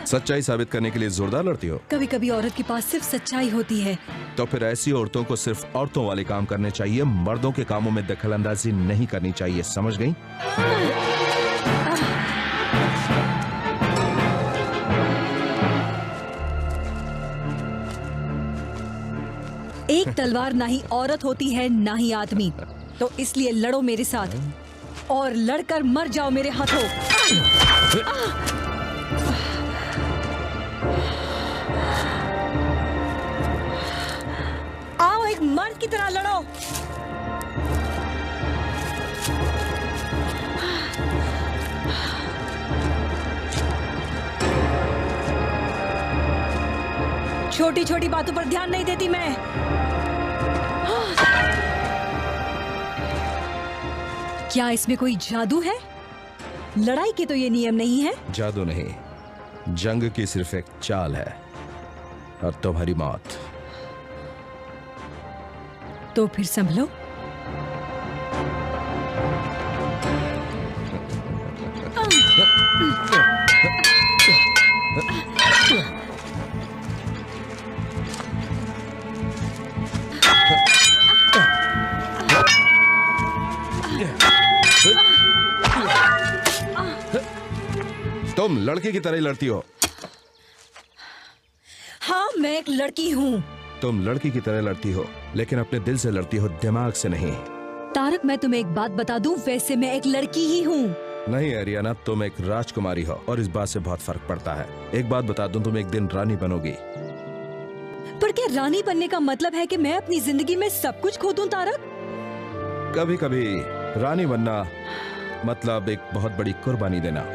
सच्चाई साबित करने के लिए जोरदार लड़ती हो। कभी कभी औरत के पास सिर्फ सच्चाई होती है। तो फिर ऐसी औरतों को सिर्फ औरतों वाले काम करने चाहिए, मर्दों के कामों में दखल अंदाजी नहीं करनी चाहिए, समझ गई? एक तलवार ना ही औरत होती है ना ही आदमी, तो इसलिए लड़ो मेरे साथ और लड़कर मर जाओ मेरे हाथों। आओ एक मर्द की तरह लड़ो। छोटी छोटी बातों पर ध्यान नहीं देती मैं। क्या इसमें कोई जादू है? लड़ाई के तो ये नियम नहीं है। जादू नहीं, जंग की सिर्फ एक चाल है और तुम्हारी मौत। तो फिर संभलो। तुम लड़के की तरह ही लड़ती हो। हाँ, मैं एक लड़की हूँ। तुम लड़की की तरह लड़ती हो, लेकिन अपने दिल से लड़ती हो, दिमाग से नहीं। तारक, मैं तुम्हें एक बात बता दूं, वैसे मैं एक लड़की ही हूँ। नहीं एरियाना, तुम एक राजकुमारी हो और इस बात से बहुत फर्क पड़ता है। एक बात बता दूं, तुम एक दिन रानी बनोगी। पर क्या रानी बनने का मतलब है कि मैं अपनी जिंदगी में सब कुछ खो दूं, तारक? कभी कभी रानी बनना मतलब एक बहुत बड़ी कुर्बानी देना।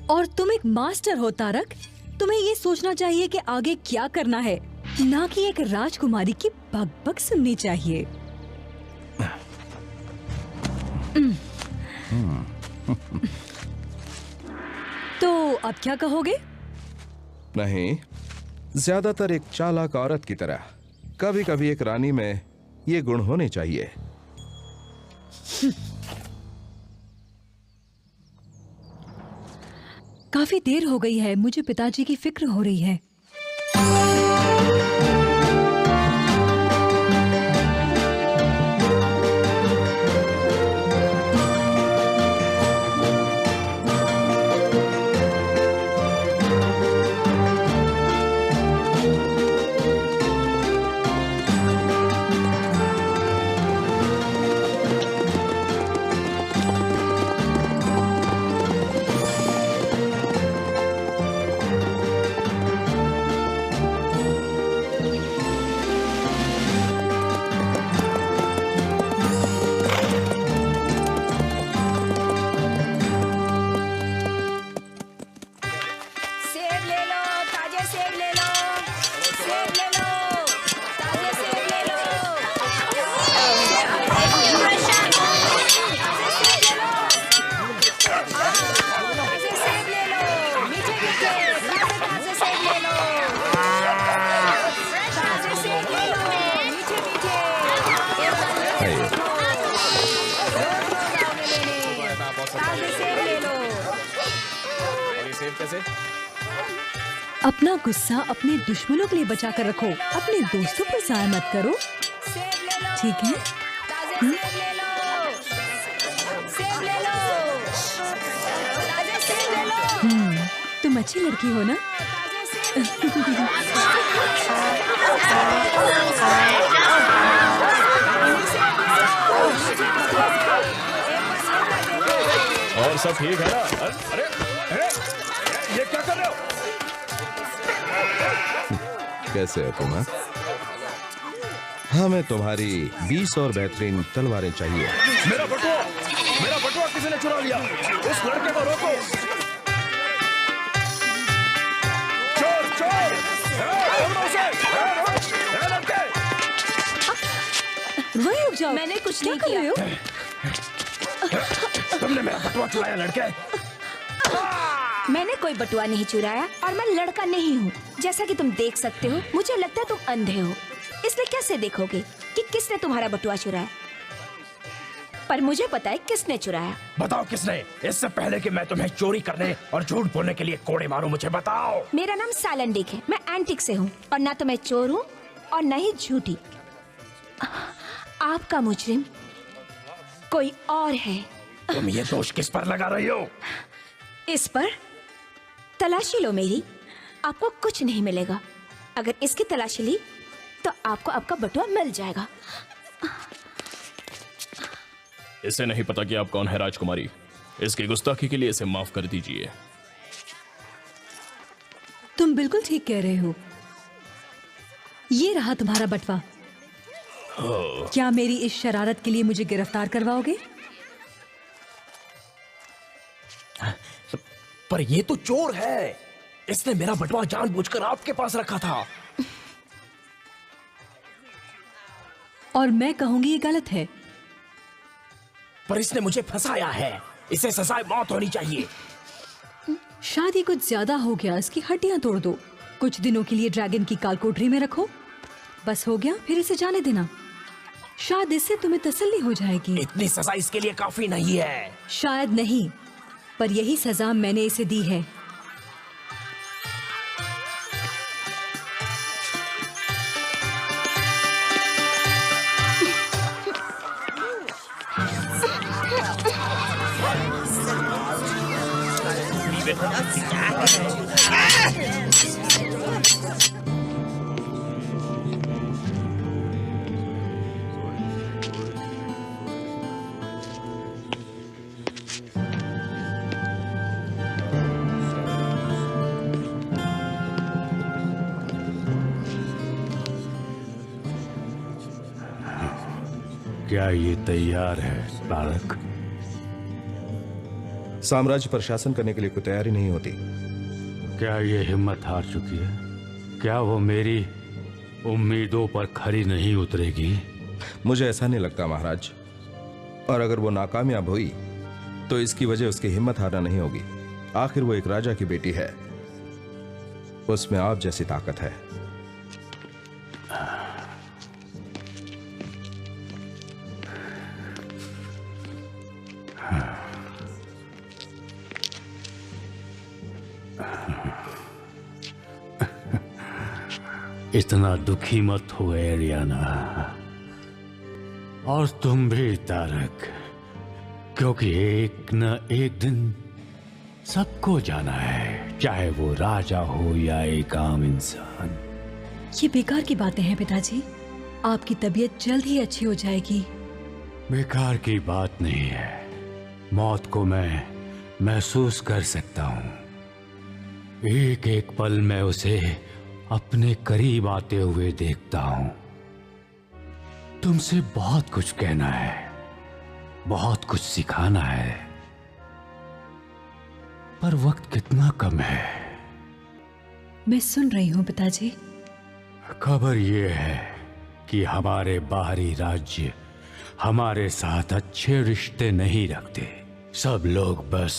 और तुम एक मास्टर हो तारक, तुम्हें ये सोचना चाहिए कि आगे क्या करना है, ना कि एक राजकुमारी की बकबक सुननी चाहिए। तो अब क्या कहोगे? नहीं, ज्यादातर एक चालाक औरत की तरह। कभी कभी एक रानी में ये गुण होने चाहिए। काफी देर हो गई है, मुझे पिताजी की फिक्र हो रही है। अपना गुस्सा अपने दुश्मनों के लिए बचा कर रखो, अपने दोस्तों पर जाया मत करो, ठीक है? तुम अच्छी लड़की हो ना? और सब ठीक है ना? अरे अरे ये क्या कर रहे हो? कैसे हो तुम? हमें तुम्हारी 20 और बेहतरीन तलवारें चाहिए। मेरा बटुआ किसी ने चुरा लिया। उस लड़के को रोको। चोर चोर, वही रुक जाओ। मैंने कुछ नहीं कर रहे हो? तुमने मेरा बटुआ चुराया लड़के। मैंने कोई बटुआ नहीं चुराया और मैं लड़का नहीं हूँ। जैसा कि तुम देख सकते हो, मुझे लगता है तुम अंधे हो, इसलिए कैसे देखोगे? कि किसने तुम्हारा बटुआ चुराया, पर मुझे पता है किसने चुराया। बताओ किसने, इससे पहले कि मैं तुम्हें चोरी करने और झूठ बोलने के लिए कोड़े मारूं, मुझे बताओ। मेरा नाम सालंडिक है, मैं एंटिक से हूँ और ना तो मैं चोर हूँ और न ही झूठी। आपका मुजरिम कोई और है। तुम ये दोष किस पर लगा रही हो? इस पर तलाशी लो मेरी, आपको कुछ नहीं मिलेगा। अगर इसकी तलाशी ली तो आपको आपका बटुआ मिल जाएगा। इसे नहीं पता कि आप कौन है राजकुमारी। इसकी गुस्ताखी के लिए इसे माफ कर दीजिए। तुम बिल्कुल ठीक कह रहे हो। ये रहा तुम्हारा बटवा। क्या मेरी इस शरारत के लिए मुझे गिरफ्तार करवाओगे? पर ये तो चोर है। इसने मेरा बटुआ जानबूझकर आपके पास रखा था। और मैं कहूंगी ये गलत है। पर इसने मुझे फंसाया है। इसे सजाए मौत होनी चाहिए। शादी कुछ ज्यादा हो गया, इसकी हड्डियां तोड़ दो। कुछ दिनों के लिए ड्रैगन की कालकोठरी में रखो। बस हो गया, फिर इसे जाने देना। शायद इससे तुम्हें तसल्ली हो जाएगी। इतनी सजा इसके लिए काफी नहीं है। शायद नहीं, पर यही सजा मैंने इसे दी है। क्या ये तैयार है बालक? साम्राज्य पर शासन करने के लिए कोई तैयारी नहीं होती। क्या ये हिम्मत हार चुकी है? क्या वो मेरी उम्मीदों पर खरी नहीं उतरेगी? मुझे ऐसा नहीं लगता महाराज। और अगर वो नाकामयाब हुई तो इसकी वजह उसकी हिम्मत हारना नहीं होगी। आखिर वो एक राजा की बेटी है, उसमें आप जैसी ताकत है। इतना दुखी मत हो एरियाना, और तुम भी तारक, क्योंकि एक न एक दिन सबको जाना है, चाहे वो राजा हो या एक आम इंसान। ये बेकार की बातें हैं पिताजी। आपकी तबीयत जल्द ही अच्छी हो जाएगी। बेकार की बात नहीं है। मौत को मैं महसूस कर सकता हूं। एक एक पल मैं उसे अपने करीब आते हुए देखता हूं। तुमसे बहुत कुछ कहना है, बहुत कुछ सिखाना है, पर वक्त कितना कम है। मैं सुन रही हूँ पिताजी। खबर ये है कि हमारे बाहरी राज्य हमारे साथ अच्छे रिश्ते नहीं रखते। सब लोग बस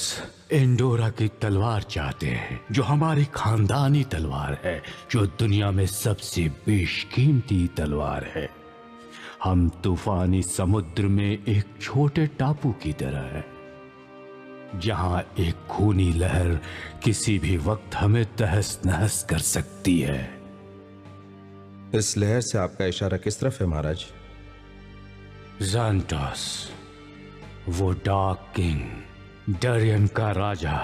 एंडोरा की तलवार चाहते हैं, जो हमारी खानदानी तलवार है, जो दुनिया में सबसे बेशकीमती तलवार है। हम तूफानी समुद्र में एक छोटे टापू की तरह है, जहां एक खूनी लहर किसी भी वक्त हमें तहस नहस कर सकती है। इस लहर से आपका इशारा किस तरफ है महाराज? ज़ांटोस, वो डार्क किंग, डरियन का राजा,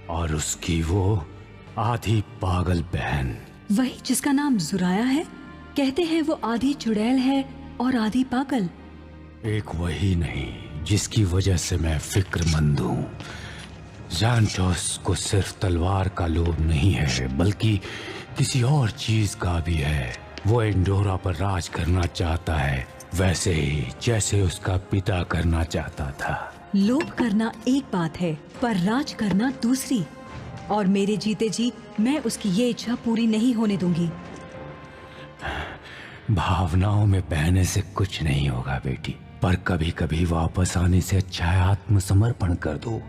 और उसकी वो आधी पागल बहन। वही जिसका नाम जुराया है? कहते हैं वो आधी चुड़ैल है और आधी पागल। एक वही नहीं जिसकी वजह से मैं फिक्रमंद हूँ। ज़ांटोस को सिर्फ तलवार का लोभ नहीं है, बल्कि किसी और चीज का भी है। वो एंडोरा पर राज करना चाहता है, वैसे ही जैसे उसका पिता करना चाहता था। लोभ करना एक बात है, पर राज करना दूसरी। और मेरे जीते जी मैं उसकी ये इच्छा पूरी नहीं होने दूंगी। भावनाओं में बहने से कुछ नहीं होगा बेटी, पर कभी कभी वापस आने से अच्छा है आत्मसमर्पण कर दो,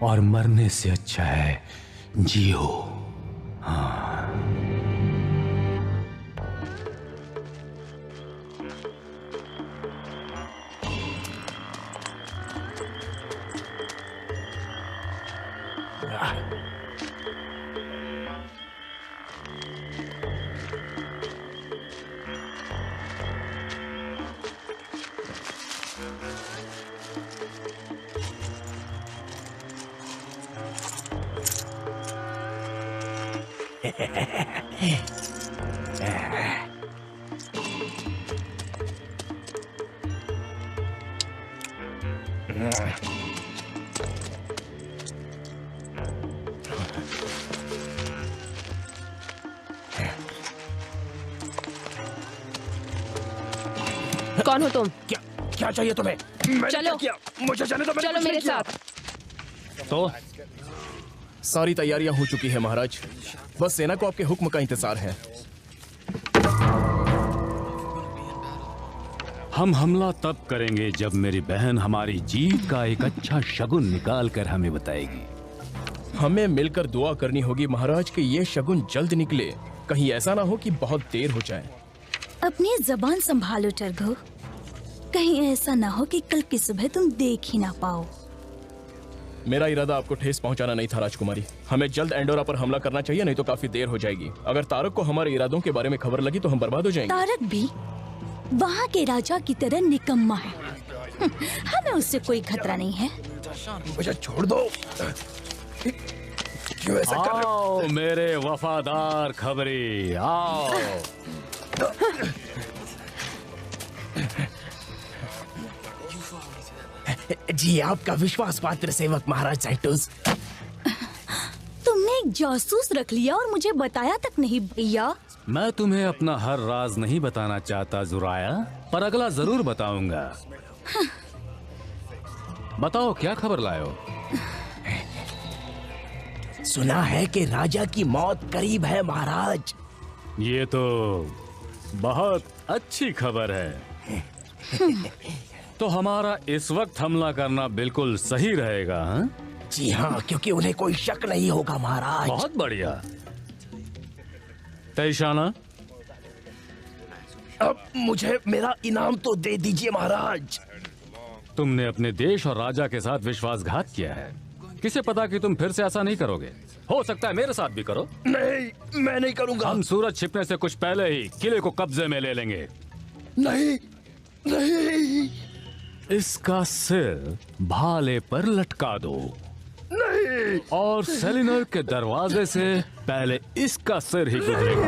और मरने से अच्छा है जियो। हाँ। कौन हो तुम? क्या क्या चाहिए तुम्हें? मैंने चलो। क्या किया? मुझे जाने दो, मैंने चलो कुछ नहीं मेरे किया। साथ। तो सारी तैयारियां हो चुकी है महाराज, बस सेना को आपके हुक्म का इंतजार है। हम हमला तब करेंगे जब मेरी बहन हमारी जीत का एक अच्छा शगुन निकाल कर हमें बताएगी। हमें मिलकर दुआ करनी होगी महाराज कि ये शगुन जल्द निकले, कहीं ऐसा ना हो कि बहुत देर हो जाए। अपनी जबान संभालो टर्गो, कहीं ऐसा ना हो कि कल की सुबह तुम देख ही ना पाओ। मेरा इरादा आपको ठेस पहुंचाना नहीं था राजकुमारी, हमें जल्द एंडोरा पर हमला करना चाहिए, नहीं तो काफी देर हो जाएगी। अगर तारक को हमारे इरादों के बारे में खबर लगी तो हम बर्बाद हो जाएंगे। तारक भी वहाँ के राजा की तरह निकम्मा है। हमें उससे कोई खतरा नहीं है। मुझे छोड़ दो। क्यों ऐसा कर रहे हो? आओ मेरे वफादार खबरी, आओ। जी आपका विश्वास पात्र सेवक महाराज साइटोस। तुमने एक जासूस रख लिया और मुझे बताया तक नहीं भैया। मैं तुम्हें अपना हर राज नहीं बताना चाहता जुराया, पर अगला जरूर बताऊंगा। बताओ क्या खबर लायो? सुना है कि राजा की मौत करीब है महाराज। ये तो बहुत अच्छी खबर है। तो हमारा इस वक्त हमला करना बिल्कुल सही रहेगा, हाँ? जी हाँ, क्योंकि उन्हें कोई शक नहीं होगा महाराज। बहुत बढ़िया। तैशाना, अब मुझे मेरा इनाम तो दे दीजिए महाराज। तुमने अपने देश और राजा के साथ विश्वासघात किया है। किसे पता कि तुम फिर से ऐसा नहीं करोगे। हो सकता है मेरे साथ भी करो। नहीं, मैं नहीं करूंगा। हम सूरज छिपने से कुछ पहले ही किले को कब्जे में ले लेंगे। नहीं, नहीं, इसका सिर भाले पर लटका दो। नहीं, और सेलिनर के दरवाजे से पहले इसका सिर ही गुजरेगा।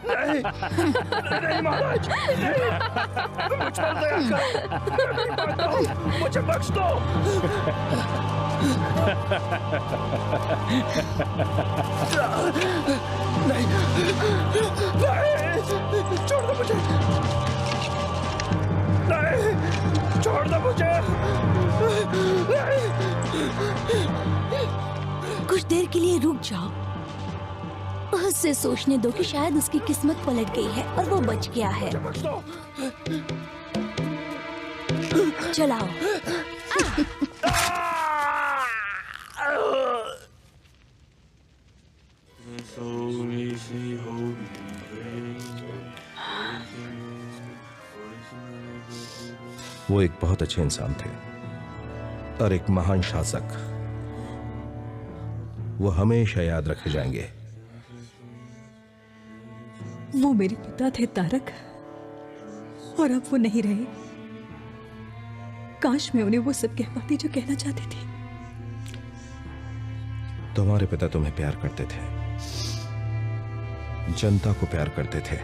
नहीं महाराज, नहीं, मुझ पर दया करो। मैं नहीं मानता हूँ, मुझे बख्श दो। नहीं, नहीं, छोड़ दो मुझे। नहीं, छोड़ दो मुझे। नहीं। कुछ देर के लिए रुक जाओ, उससे सोचने दो कि शायद उसकी किस्मत पलट गई है और वो बच गया है। बख्श दो। चलाओ। वो एक बहुत अच्छे इंसान थे और एक महान शासक। वो हमेशा याद रखे जाएंगे। वो मेरे पिता थे तारक, और अब वो नहीं रहे। काश मैं उन्हें वो सब कह पाती जो कहना चाहती थी। तुम्हारे पिता तुम्हें प्यार करते थे, जनता को प्यार करते थे।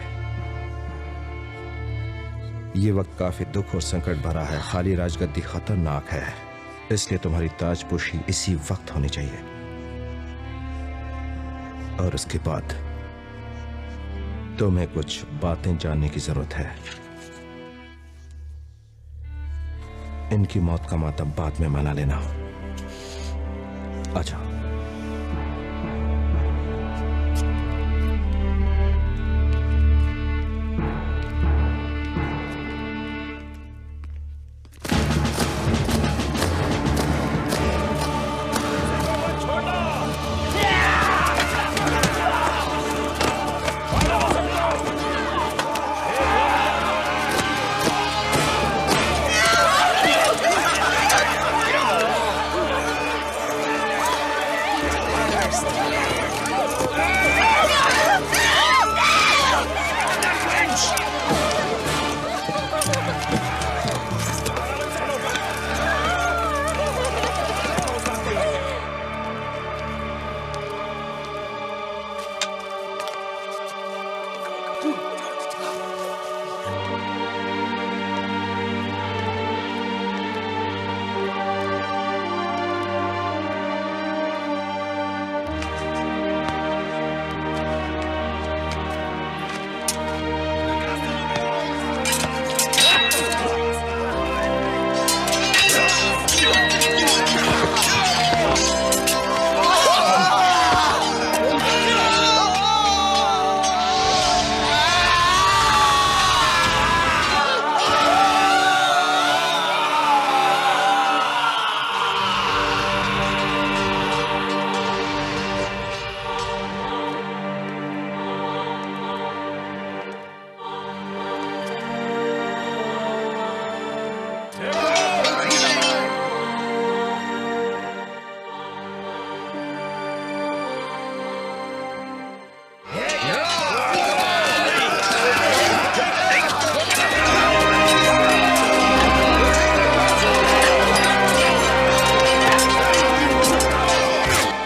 ये वक्त काफी दुख और संकट भरा है। खाली राजगद्दी खतरनाक है, इसलिए तुम्हारी ताजपोशी इसी वक्त होनी चाहिए। और उसके बाद तुम्हें कुछ बातें जानने की जरूरत है। इनकी मौत का मातम बाद में मना लेना। अच्छा,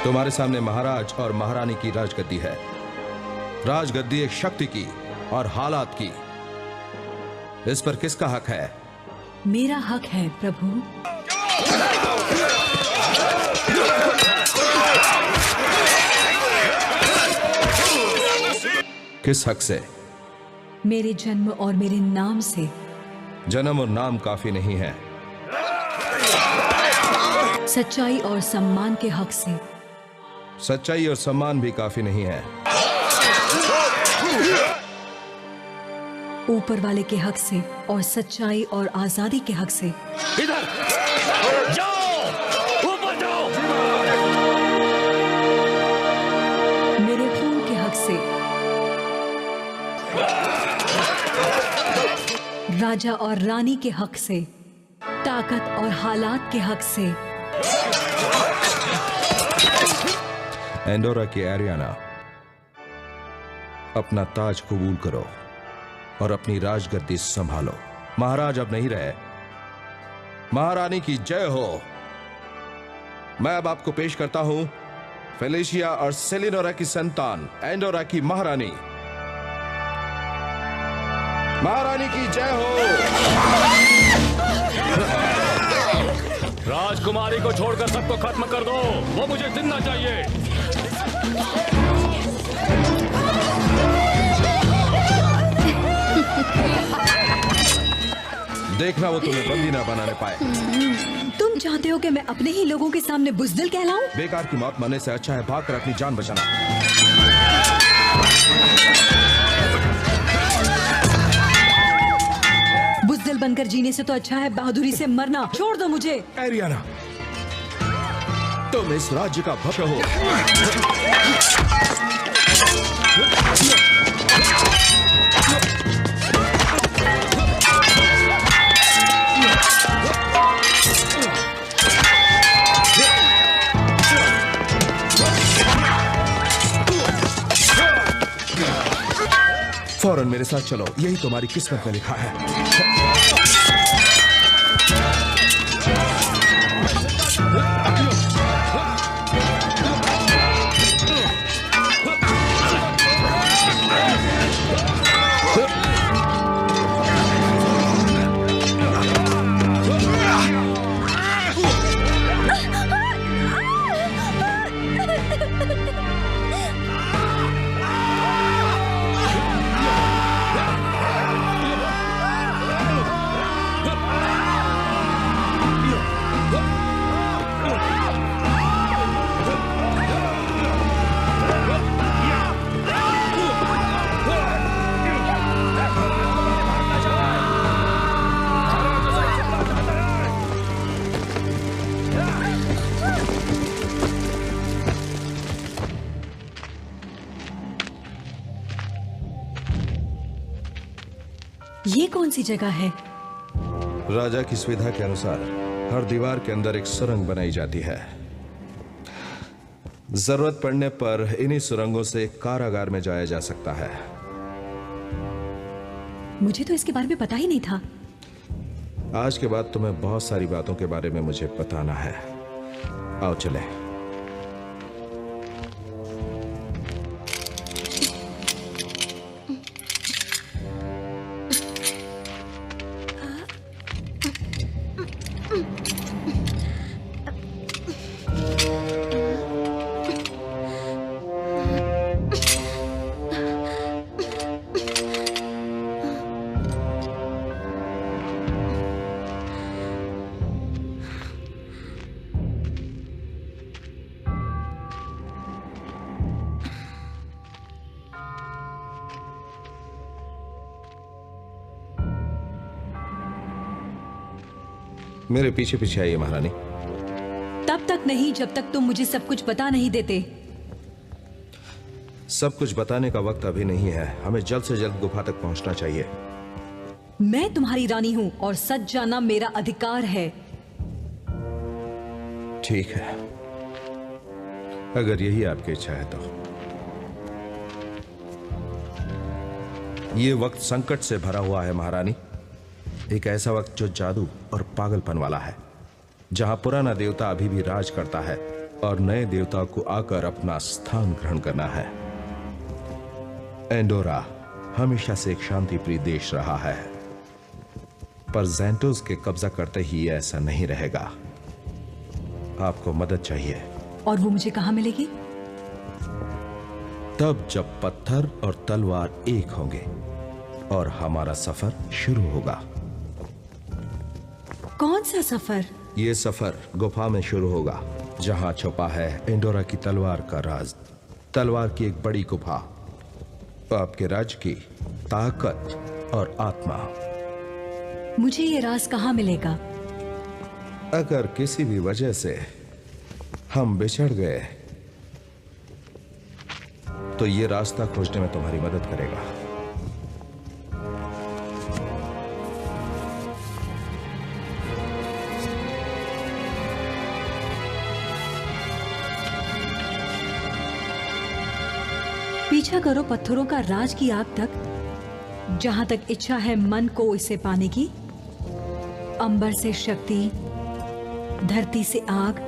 तुम्हारे सामने महाराज और महारानी की राजगद्दी है। राजगद्दी एक शक्ति की और हालात की। इस पर किसका हक है? मेरा हक है प्रभु। किस हक से? मेरे जन्म और मेरे नाम से। जन्म और नाम काफी नहीं है। सच्चाई और सम्मान के हक से। सच्चाई और सम्मान भी काफी नहीं है। ऊपर वाले के हक से और सच्चाई और आजादी के हक से। इधर जाओ, ऊपर जाओ। मेरे खून के हक से। राजा और रानी के हक से। ताकत और हालात के हक से। एंडोरा की एरियाना, अपना ताज कबूल करो और अपनी राजगद्दी संभालो। महाराज अब नहीं रहे। महारानी की जय हो। मैं अब आपको पेश करता हूं फेलिशिया और सेलिनोरा की संतान एंडोरा की महारानी। महारानी की जय हो। राजकुमारी को छोड़कर सबको खत्म कर दो, वो मुझे जिंदा चाहिए। देखना वो तुम्हें बंदी ना बनाने पाए। तुम चाहते हो कि मैं अपने ही लोगों के सामने बुज़दिल कहलाऊं? बेकार की मौत मरने से अच्छा है भागकर अपनी जान बचाना। बुज़दिल बनकर जीने से तो अच्छा है बहादुरी से मरना। छोड़ दो मुझे। एरियाना, तुम इस राज्य का भक्त हो। फौरन मेरे साथ चलो, यही तुम्हारी किस्मत में लिखा है। ये कौन सी जगह है? राजा की सुविधा के अनुसार हर दीवार के अंदर एक सुरंग बनाई जाती है। जरूरत पड़ने पर इन्हीं सुरंगों से कारागार में जाया जा सकता है। मुझे तो इसके बारे में पता ही नहीं था। आज के बाद तुम्हें बहुत सारी बातों के बारे में मुझे बताना है। आओ चले। मेरे पीछे पीछे आइए महारानी। तब तक नहीं जब तक तुम मुझे सब कुछ बता नहीं देते। सब कुछ बताने का वक्त अभी नहीं है। हमें जल्द से जल्द गुफा तक पहुंचना चाहिए। मैं तुम्हारी रानी हूं और सच जानना मेरा अधिकार है। ठीक है, अगर यही आपकी इच्छा है तो। ये वक्त संकट से भरा हुआ है महारानी। एक ऐसा वक्त जो जादू और पागलपन वाला है, जहां पुराना देवता अभी भी राज करता है और नए देवता को आकर अपना स्थान ग्रहण करना है। एंडोरा हमेशा से एक शांतिप्रिय देश रहा है, पर ज़ैंटोस के कब्जा करते ही ऐसा नहीं रहेगा। आपको मदद चाहिए। और वो मुझे कहाँ मिलेगी? तब जब पत्थर और तलवार एक होंगे और हमारा सफर शुरू होगा। कौन सा सफर? ये सफर गुफा में शुरू होगा, जहां छुपा है एंडोरा की तलवार का राज। तलवार की एक बड़ी गुफा, आपके राज्य की ताकत और आत्मा। मुझे ये राज कहाँ मिलेगा? अगर किसी भी वजह से हम बिछड़ गए तो ये रास्ता खोजने में तुम्हारी मदद करेगा। पीछा करो पत्थरों का राज की आग तक, जहां तक इच्छा है मन को इसे पाने की। अंबर से शक्ति, धरती से आग,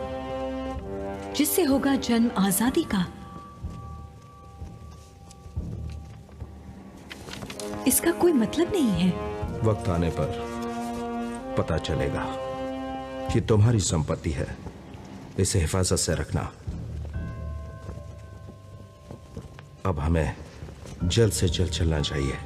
जिससे होगा जन्म आजादी का। इसका कोई मतलब नहीं है। वक्त आने पर पता चलेगा कि तुम्हारी संपत्ति है, इसे हिफाजत से रखना। अब हमें जल्द से जल्द चलना चाहिए।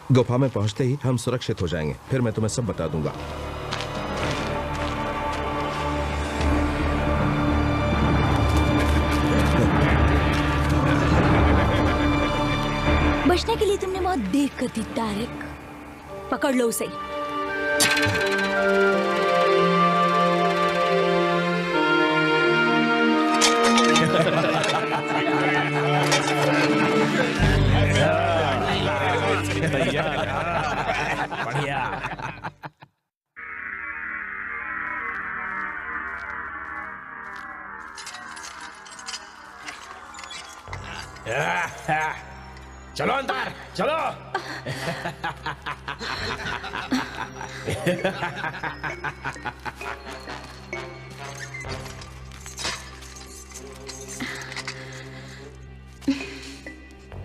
गुफा में पहुंचते ही हम सुरक्षित हो जाएंगे, फिर मैं तुम्हें सब बता दूंगा। बचने के लिए तुमने बहुत देर कर दी तारिक। पकड़ लो उसे। बढ़िया। चलो अंदर चलो।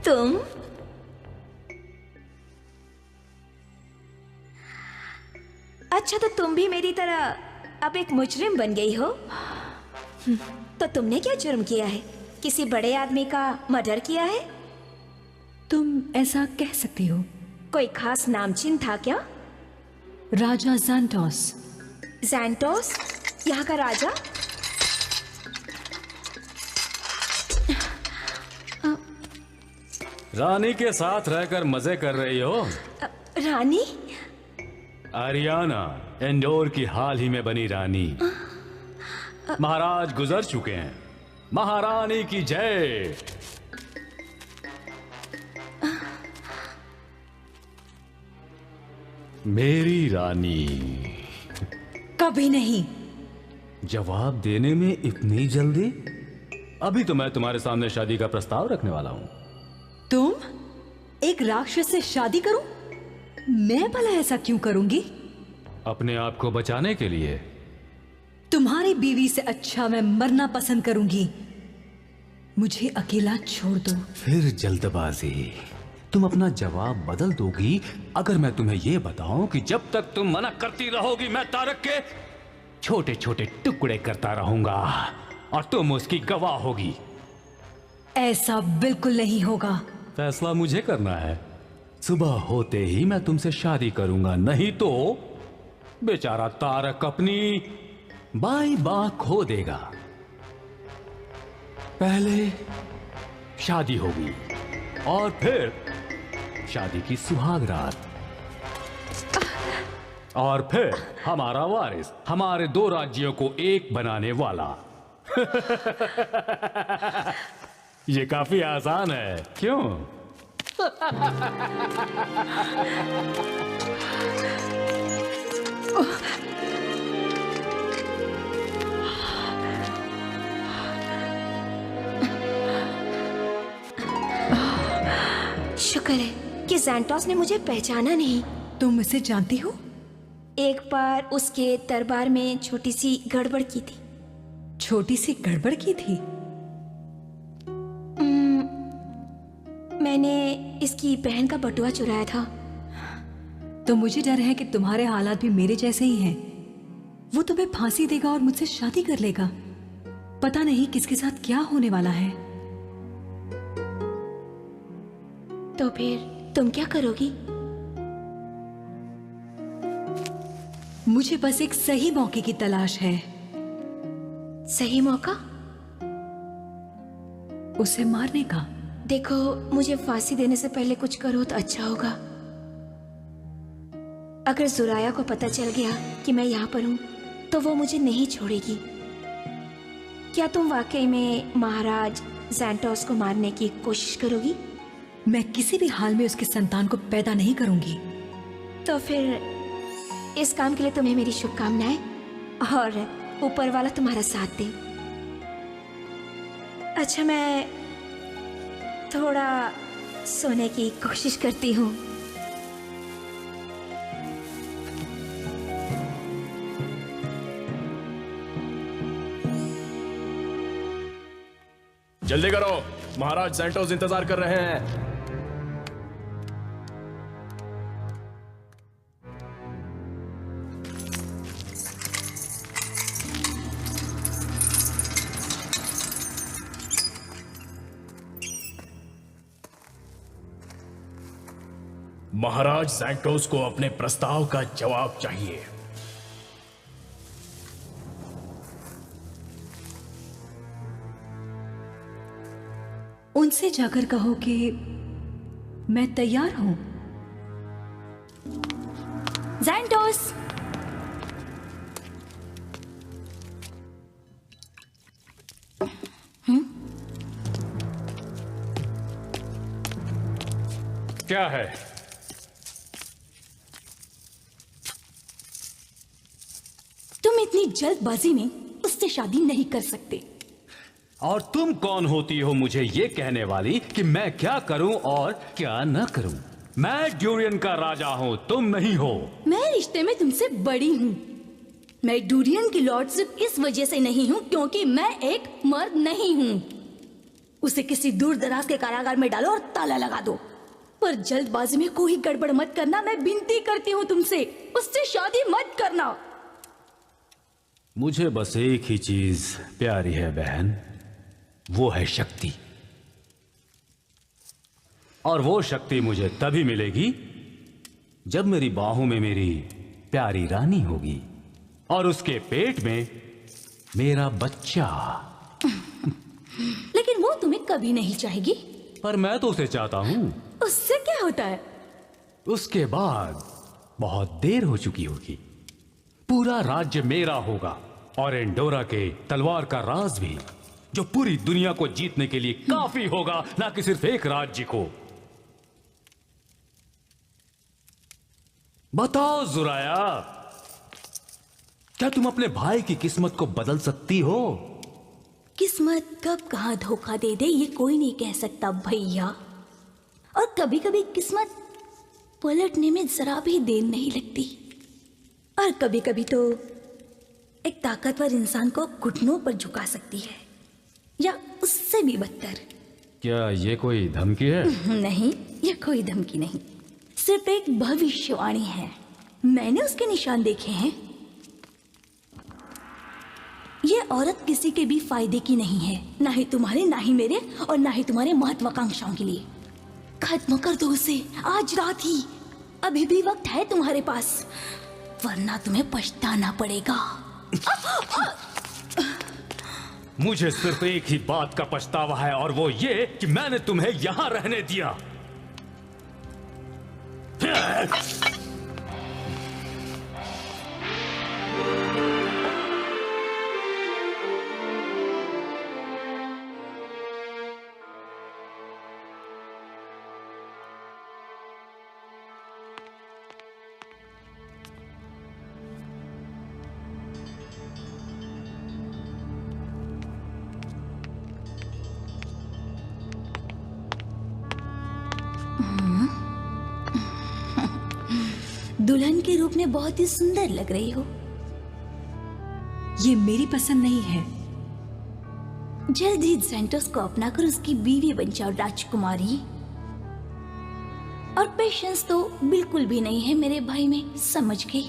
तुम अच्छा, तो तुम भी मेरी तरह अब एक मुजरिम बन गई हो। तो तुमने क्या जुर्म किया है? किसी बड़े आदमी का मर्डर किया है? तुम ऐसा कह सकती हो। कोई खास नामचिन था क्या? राजा ज़ैंटोस। ज़ैंटोस? यहाँ का राजा? रानी के साथ रहकर मजे कर रही हो? रानी? आरियाना, एंडोर की हाल ही में बनी रानी। महाराज गुजर चुके हैं। महारानी की जय। मेरी रानी। कभी नहीं। जवाब देने में इतनी जल्दी? अभी तो मैं तुम्हारे सामने शादी का प्रस्ताव रखने वाला हूं। तुम? एक राक्षस से शादी करूं? मैं भला ऐसा क्यों करूंगी? अपने आप को बचाने के लिए। तुम्हारी बीवी से अच्छा मैं मरना पसंद करूंगी। मुझे अकेला छोड़ दो। फिर जल्दबाजी। तुम अपना जवाब बदल दोगी अगर मैं तुम्हें यह बताऊं कि जब तक तुम मना करती रहोगी मैं तारक के छोटे छोटे टुकड़े करता रहूंगा और तुम उसकी गवाह होगी। ऐसा बिल्कुल नहीं होगा। फैसला मुझे करना है। सुबह होते ही मैं तुमसे शादी करूंगा, नहीं तो बेचारा तारक अपनी बाई बांह खो देगा। पहले शादी होगी और फिर शादी की सुहाग रात, और फिर हमारा वारिस हमारे 2 राज्यों को एक बनाने वाला। ये काफी आसान है, क्यों? शुक्र है कि ज़ैंटोस ने मुझे पहचाना नहीं। तुम उसे जानती हो? एक बार उसके दरबार में छोटी सी गड़बड़ की थी। छोटी सी गड़बड़ की थी? मैंने इसकी बहन का बटुआ चुराया था। तो मुझे डर है कि तुम्हारे हालात भी मेरे जैसे ही हैं। वो तुम्हें फांसी देगा और मुझसे शादी कर लेगा। पता नहीं किसके साथ क्या होने वाला है। तो फिर तुम क्या करोगी? मुझे बस एक सही मौके की तलाश है। सही मौका? उसे मारने का। देखो, मुझे फांसी देने से पहले कुछ करो तो अच्छा होगा। अगर जुराया को पता चल गया कि मैं यहाँ पर हूँ तो वो मुझे नहीं छोड़ेगी। क्या तुम वाकई में महाराज ज़ैंटोस को मारने की कोशिश करोगी? मैं किसी भी हाल में उसकी संतान को पैदा नहीं करूंगी। तो फिर इस काम के लिए तुम्हें मेरी शुभकामनाएं, और ऊपर वाला तुम्हारा साथ दे। अच्छा, मैं थोड़ा सोने की कोशिश करती हूँ। जल्दी करो, महाराज ज़ैंटोस इंतजार कर रहे हैं। महाराज ज़ैंटोस को अपने प्रस्ताव का जवाब चाहिए। उनसे जाकर कहो कि मैं तैयार हूं। ज़ैंटोस! क्या है? तुम इतनी जल्दबाजी में उससे शादी नहीं कर सकते। और तुम कौन होती हो मुझे ये कहने वाली कि मैं क्या करूं और क्या न करूं? मैं ड्यूरियन का राजा हूं, तुम नहीं हो। मैं रिश्ते में तुमसे बड़ी हूँ। मैं डूरियन की लॉर्ड सिर्फ इस वजह से नहीं हूँ क्योंकि मैं एक मर्द नहीं हूँ। उसे किसी दूर दराज के कारागार में डालो और ताला लगा दो। पर जल्दबाजी में कोई गड़बड़ मत करना, मैं विनती करती हूँ तुमसे। उससे शादी मत करना। मुझे बस एक ही चीज प्यारी है बहन, वो है शक्ति। और वो शक्ति मुझे तभी मिलेगी जब मेरी बाहों में मेरी प्यारी रानी होगी और उसके पेट में मेरा बच्चा। लेकिन वो तुम्हें कभी नहीं चाहेगी। पर मैं तो उसे चाहता हूं। उससे क्या होता है? उसके बाद बहुत देर हो चुकी होगी। पूरा राज्य मेरा होगा और एंडोरा के तलवार का राज भी, जो पूरी दुनिया को जीतने के लिए काफी होगा, ना कि सिर्फ एक राज्य को। बताओ जुराया, क्या तुम अपने भाई की किस्मत को बदल सकती हो? किस्मत कब कहाँ धोखा दे दे ये कोई नहीं कह सकता भैया। और कभी कभी किस्मत पलटने में जरा भी देर नहीं लगती। और कभी कभी तो एक ताकतवर इंसान को घुटनों पर झुका सकती है, या उससे भी बदतर। क्या ये कोई धमकी है? नहीं, ये कोई धमकी नहीं, सिर्फ एक भविष्यवाणी है। मैंने उसके निशान देखे हैं। ये औरत किसी के भी फायदे की नहीं है, ना ही तुम्हारे, ना ही मेरे, और ना ही तुम्हारे महत्वाकांक्षाओं के लिए। खत्म कर दो उसे आज रात ही। अभी भी वक्त है तुम्हारे पास, वरना तुम्हें पछताना पड़ेगा। मुझे सिर्फ एक ही बात का पछतावा है, और वो ये कि मैंने तुम्हें यहां रहने दिया। दुल्हन के रूप में बहुत ही सुंदर लग रही हो। ये मेरी पसंद नहीं है। जल्द ही जेंटोस को अपना कर उसकी बीवी बन जाओ राजकुमारी। और पेशेंस तो बिल्कुल भी नहीं है मेरे भाई में, समझ गई?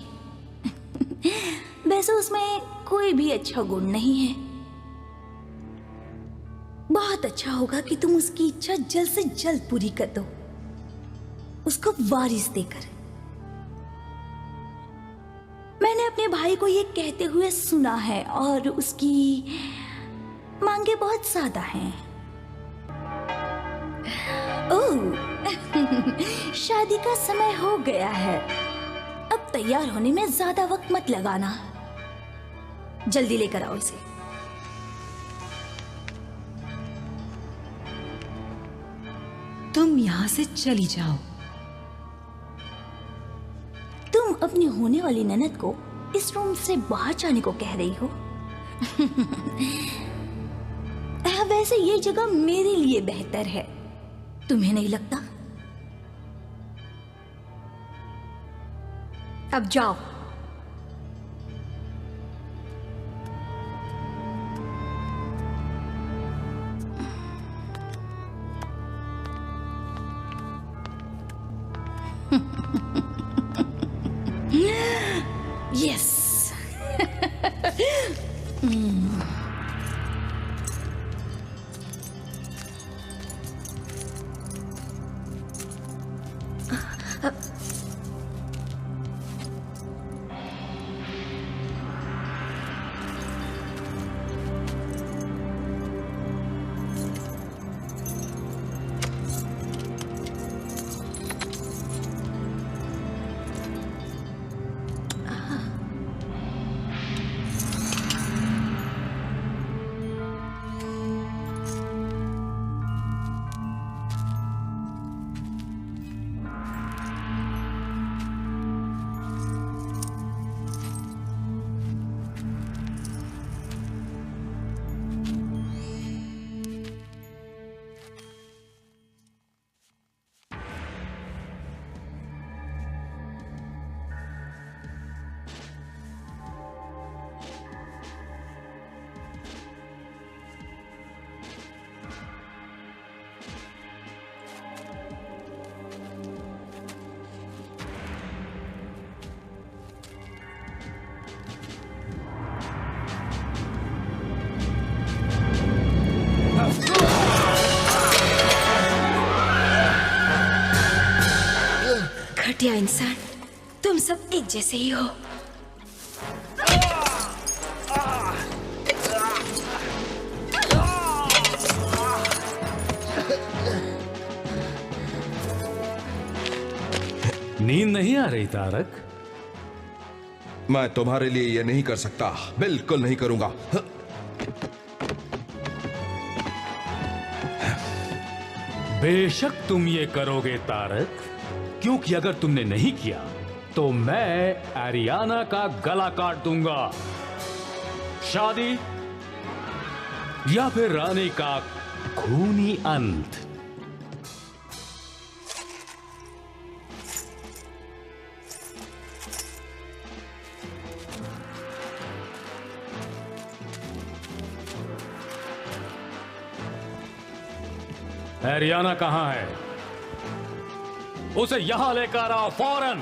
वैसे उसमें कोई भी अच्छा गुण नहीं है। बहुत अच्छा होगा कि तुम उसकी इच्छा जल्द से जल्द पूरी कर दो, उसको वारिस देकर। मैंने अपने भाई को ये कहते हुए सुना है, और उसकी मांगे बहुत सादा हैं। ओह, शादी का समय हो गया है। अब तैयार होने में ज्यादा वक्त मत लगाना, जल्दी लेकर आओ इसे। तुम यहाँ से चली जाओ। तुम अपनी होने वाली ननद को इस रूम से बाहर जाने को कह रही हो? वैसे ये जगह मेरे लिए बेहतर है, तुम्हें नहीं लगता? अब जाओ। यस। घटिया इंसान, तुम सब एक जैसे ही हो। नींद नहीं आ रही तारक? मैं तुम्हारे लिए ये नहीं कर सकता, बिल्कुल नहीं करूंगा। बेशक तुम ये करोगे तारक, क्योंकि अगर तुमने नहीं किया तो मैं एरियाना का गला काट दूंगा। शादी या फिर रानी का खूनी अंत। एरियाना कहां है? उसे यहां लेकर आओ फौरन।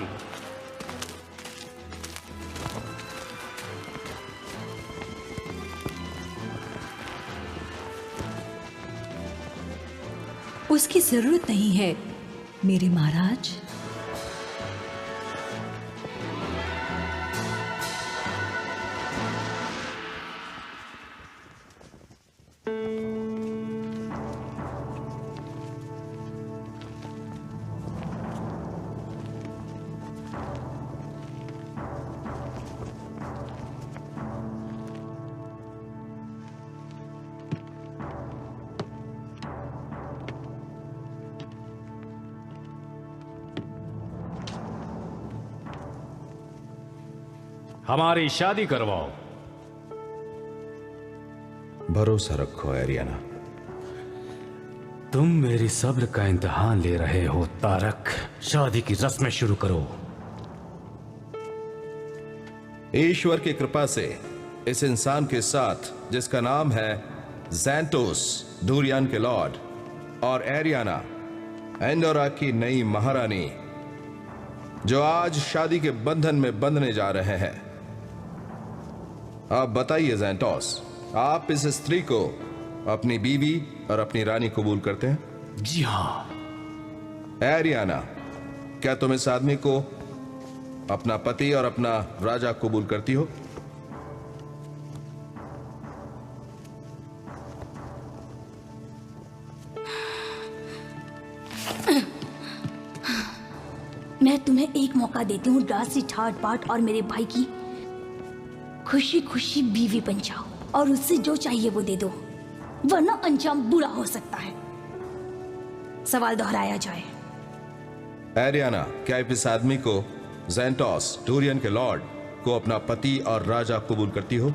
उसकी जरूरत नहीं है। मेरे महाराज। हमारी शादी करवाओ। भरोसा रखो एरियाना। तुम मेरी सब्र का इम्तिहान ले रहे हो तारक। शादी की रस्में शुरू करो। ईश्वर की कृपा से इस इंसान के साथ, जिसका नाम है ज़ैंटोस, डूरियन के लॉर्ड, और एरियाना, एंडोरा की नई महारानी, जो आज शादी के बंधन में बंधने जा रहे हैं। आप बताइए ज़ैंटोस, आप इस स्त्री को अपनी बीवी और अपनी रानी कबूल करते हैं? जी हाँ। एरियाना, क्या तुम इस आदमी को अपना पति और अपना राजा कबूल करती हो? मैं तुम्हें एक मौका देती हूँ, डार्सी ठाट बाट और मेरे भाई की खुशी खुशी बीवी बन जाओ और उससे जो चाहिए वो दे दो, वरना अंजाम बुरा हो सकता है। सवाल दोहराया जाए। एरियाना, क्या आप इस आदमी को, ज़ैंटोस, डूरियन के लॉर्ड, को अपना पति और राजा कबूल करती हो?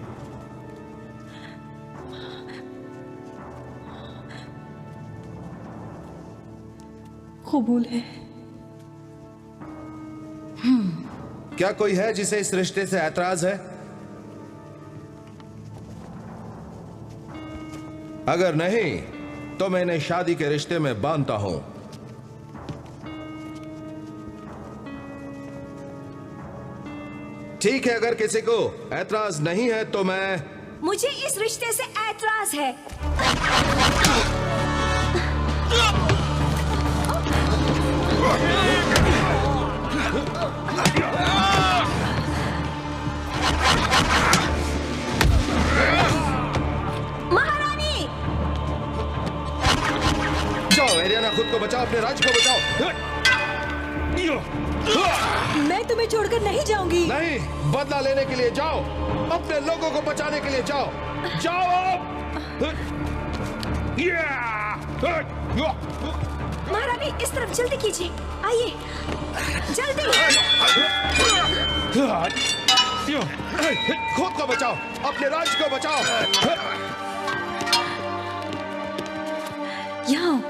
कबूल है। क्या कोई है जिसे इस रिश्ते से ऐतराज है? अगर नहीं तो मैं इन्हें शादी के रिश्ते में बांधता हूं। ठीक है, अगर किसी को ऐतराज नहीं है तो मैं... मुझे इस रिश्ते से ऐतराज है। महारानी, जाओ एरियाना, खुद को बचाओ, अपने राज्य को बचाओ। मैं तुम्हें छोड़कर नहीं जाऊंगी। नहीं, बदला लेने के लिए जाओ, अपने लोगों को बचाने के लिए जाओ। जाओ। महारानी, इस तरफ जल्दी कीजिए, आइए जल्दी। खुद को बचाओ, अपने राज्य को बचाओ। यहाँ आओ।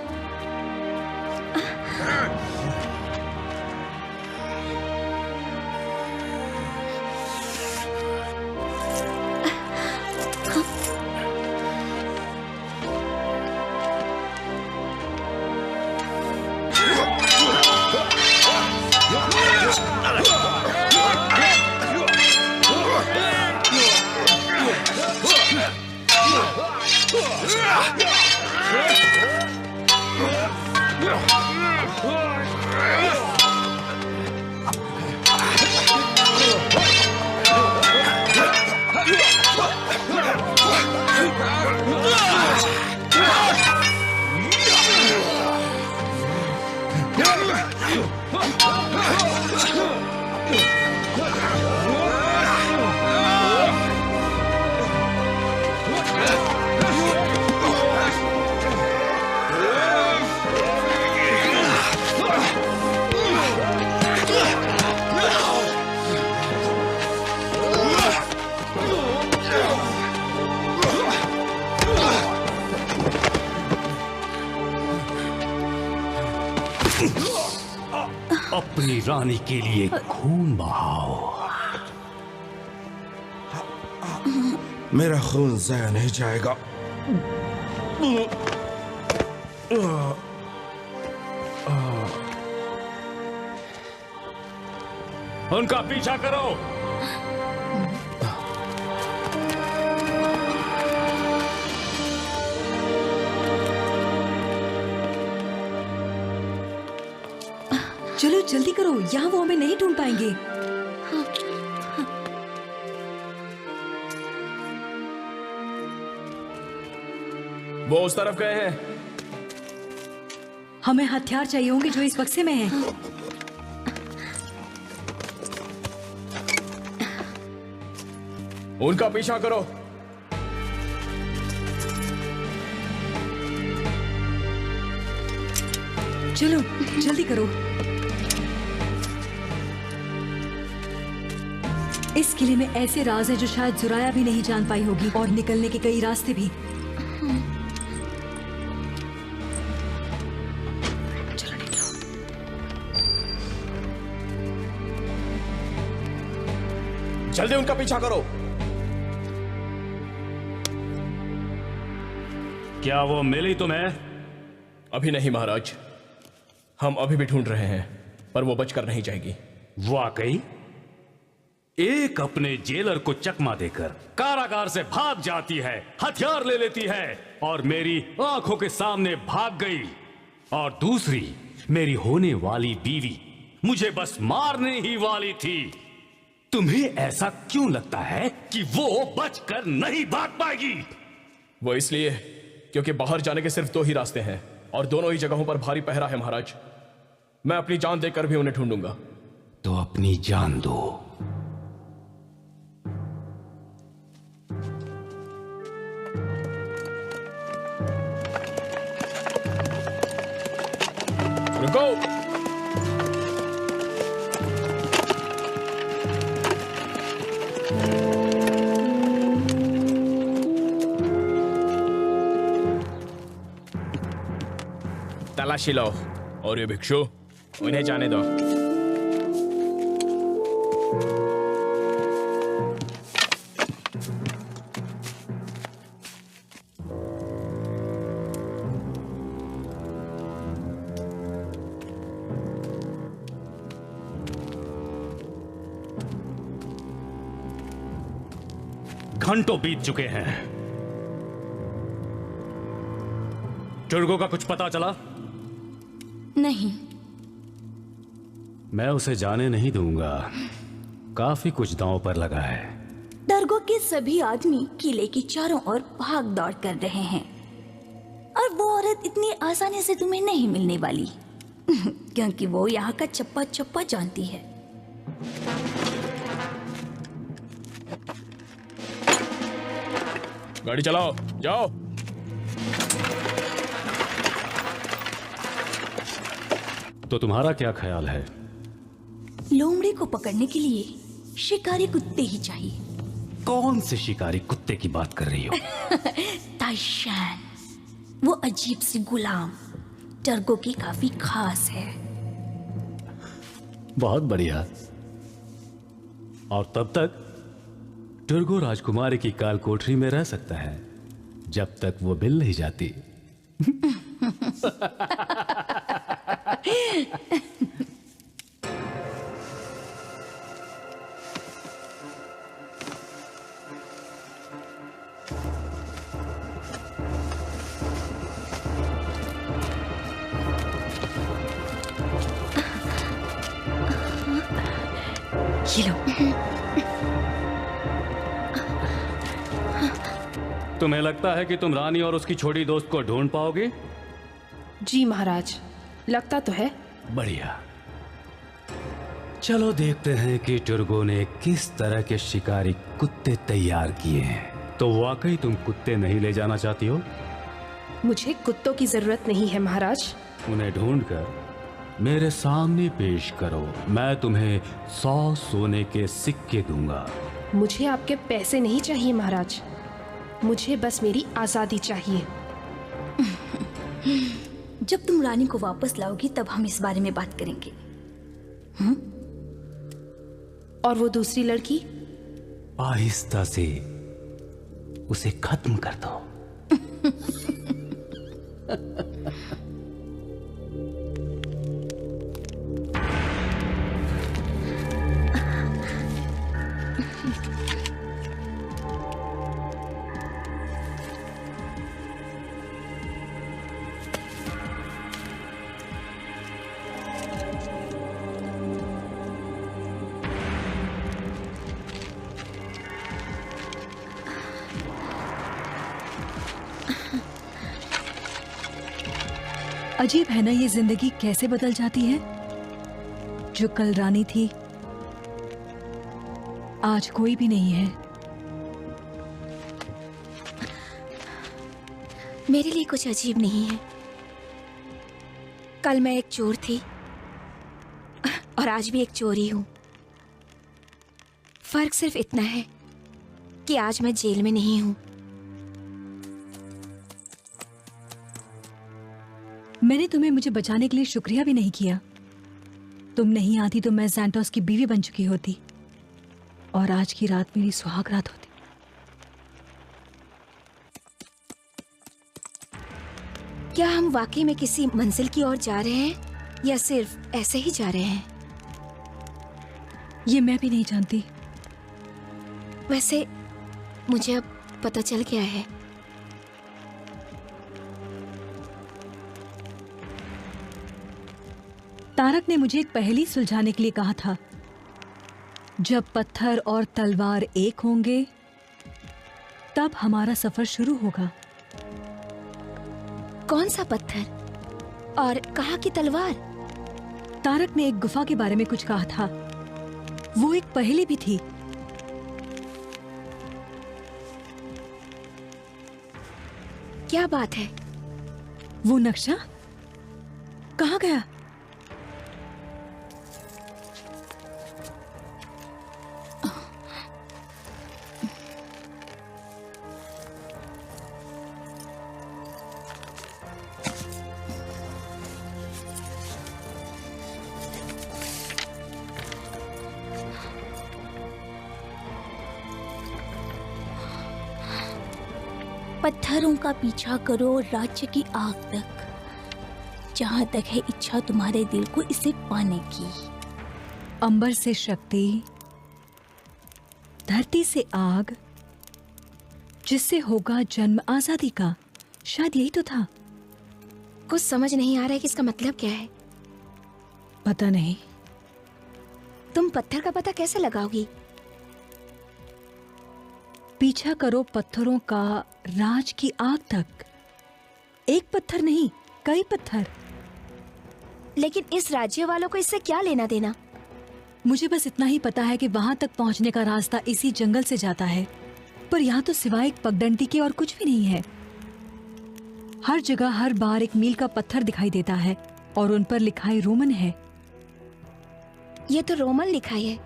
अपनी रानी के लिए खून बहाओ। मेरा खून ज़ाया नहीं जाएगा। उनका पीछा करो। चलो जल्दी करो, यहाँ वो हमें नहीं ढूंढ पाएंगे। वो उस तरफ गए हैं। हमें हथियार चाहिए होंगे जो इस बक्से में हैं। उनका पीछा करो। चलो जल्दी करो। इस किले में ऐसे राज हैं जो शायद जुराया भी नहीं जान पाई होगी, और निकलने के कई रास्ते भी। चलो निकलो। जल्दी उनका पीछा करो। क्या वो मिली तुम्हें? अभी नहीं महाराज, हम अभी भी ढूंढ रहे हैं, पर वो बचकर नहीं जाएगी। वाकई एक अपने जेलर को चकमा देकर कारागार से भाग जाती है, हथियार ले लेती है और मेरी आंखों के सामने भाग गई, और दूसरी मेरी होने वाली बीवी मुझे बस मारने ही वाली थी। तुम्हें ऐसा क्यों लगता है कि वो बचकर नहीं भाग पाएगी? वो इसलिए क्योंकि बाहर जाने के सिर्फ 2 ही रास्ते हैं, और दोनों ही जगहों पर भारी पहरा है महाराज। मैं अपनी जान देकर भी उन्हें ढूंढूंगा। तो अपनी जान दो। रुको। तलाशी लो, और ये भिक्षु, उन्हें जाने दो। घंटों बीत चुके हैं। टुर्गो का कुछ पता चला? नहीं। मैं उसे जाने नहीं दूंगा। काफी कुछ दांव पर लगा है। टर्गो के सभी आदमी किले की चारों ओर भाग दौड़ कर रहे हैं, और वो औरत इतनी आसानी से तुम्हें नहीं मिलने वाली क्योंकि वो यहाँ का चप्पा चप्पा जानती है। गाड़ी चलाओ, जाओ। तो तुम्हारा क्या ख्याल है? लोमड़ी को पकड़ने के लिए शिकारी कुत्ते ही चाहिए। कौन से शिकारी कुत्ते की बात कर रही हो? ताइशान, वो अजीब सी गुलाम टर्गो की काफी खास है। बहुत बढ़िया। और तब तक टुर्गो राजकुमारी की काल कोठरी में रह सकता है, जब तक वो मिल नहीं जाती। ये लो। तुम्हें लगता है कि तुम रानी और उसकी छोटी दोस्त को ढूंढ पाओगे? जी महाराज, लगता तो है। बढ़िया। चलो देखते हैं कि टुर्गो ने किस तरह के शिकारी कुत्ते तैयार किए हैं। तो वाकई तुम कुत्ते नहीं ले जाना चाहती हो? मुझे कुत्तों की जरूरत नहीं है महाराज। उन्हें ढूंढकर मेरे सामने पेश करो। मैं तुम्हें 100 सोने के सिक्के दूंगा। मुझे आपके पैसे नहीं चाहिए महाराज, मुझे बस मेरी आजादी चाहिए। जब तुम रानी को वापस लाओगी तब हम इस बारे में बात करेंगे। और वो दूसरी लड़की? आहिस्ता से उसे खत्म कर दो। अजीब है ना, ये जिंदगी कैसे बदल जाती है। जो कल रानी थी आज कोई भी नहीं है। मेरे लिए कुछ अजीब नहीं है। कल मैं एक चोर थी और आज भी एक चोर ही हूं। फर्क सिर्फ इतना है कि आज मैं जेल में नहीं हूं। मैंने तुम्हें मुझे बचाने के लिए शुक्रिया भी नहीं किया। तुम नहीं आती तो मैं सैंटोस की बीवी बन चुकी होती और आज की रात मेरी सुहाग रात होती। क्या हम वाकई में किसी मंजिल की ओर जा रहे हैं या सिर्फ ऐसे ही जा रहे हैं? ये मैं भी नहीं जानती। वैसे मुझे अब पता चल गया है। तारक ने मुझे एक पहेली सुलझाने के लिए कहा था। जब पत्थर और तलवार एक होंगे तब हमारा सफर शुरू होगा। कौन सा पत्थर और कहाँ की तलवार? तारक ने एक गुफा के बारे में कुछ कहा था। वो एक पहेली भी थी। क्या बात है? वो नक्शा कहाँ गया? पत्थरों का पीछा करो राज्य की आग तक, जहां तक है इच्छा तुम्हारे दिल को इसे पाने की। अंबर से शक्ति, धरती से आग, जिससे होगा जन्म आजादी का। शायद यही तो था। कुछ समझ नहीं आ रहा है कि इसका मतलब क्या है। पता नहीं। तुम पत्थर का पता कैसे लगाओगी? पीछा करो पत्थरों का राज की आग तक। एक पत्थर नहीं, कई पत्थर। लेकिन इस राज्य वालों को इससे क्या लेना देना? मुझे बस इतना ही पता है कि वहां तक पहुंचने का रास्ता इसी जंगल से जाता है, पर यहाँ तो सिवाय एक पगडंडी के और कुछ भी नहीं है। हर जगह हर बार एक मील का पत्थर दिखाई देता है और उन पर लिखाई रोमन है। ये तो रोमन लिखाई है।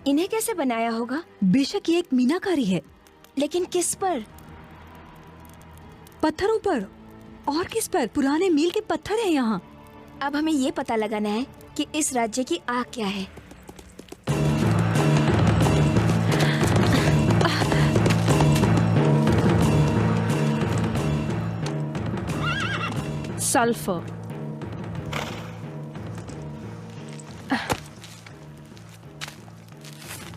इन्हें कैसे बनाया होगा? बेशक ये एक मीनाकारी है, लेकिन किस पर? पत्थरों पर। और किस पर? पुराने मील के पत्थर हैं यहाँ। अब हमें ये पता लगाना है कि इस राज्य की आग क्या है। सल्फर।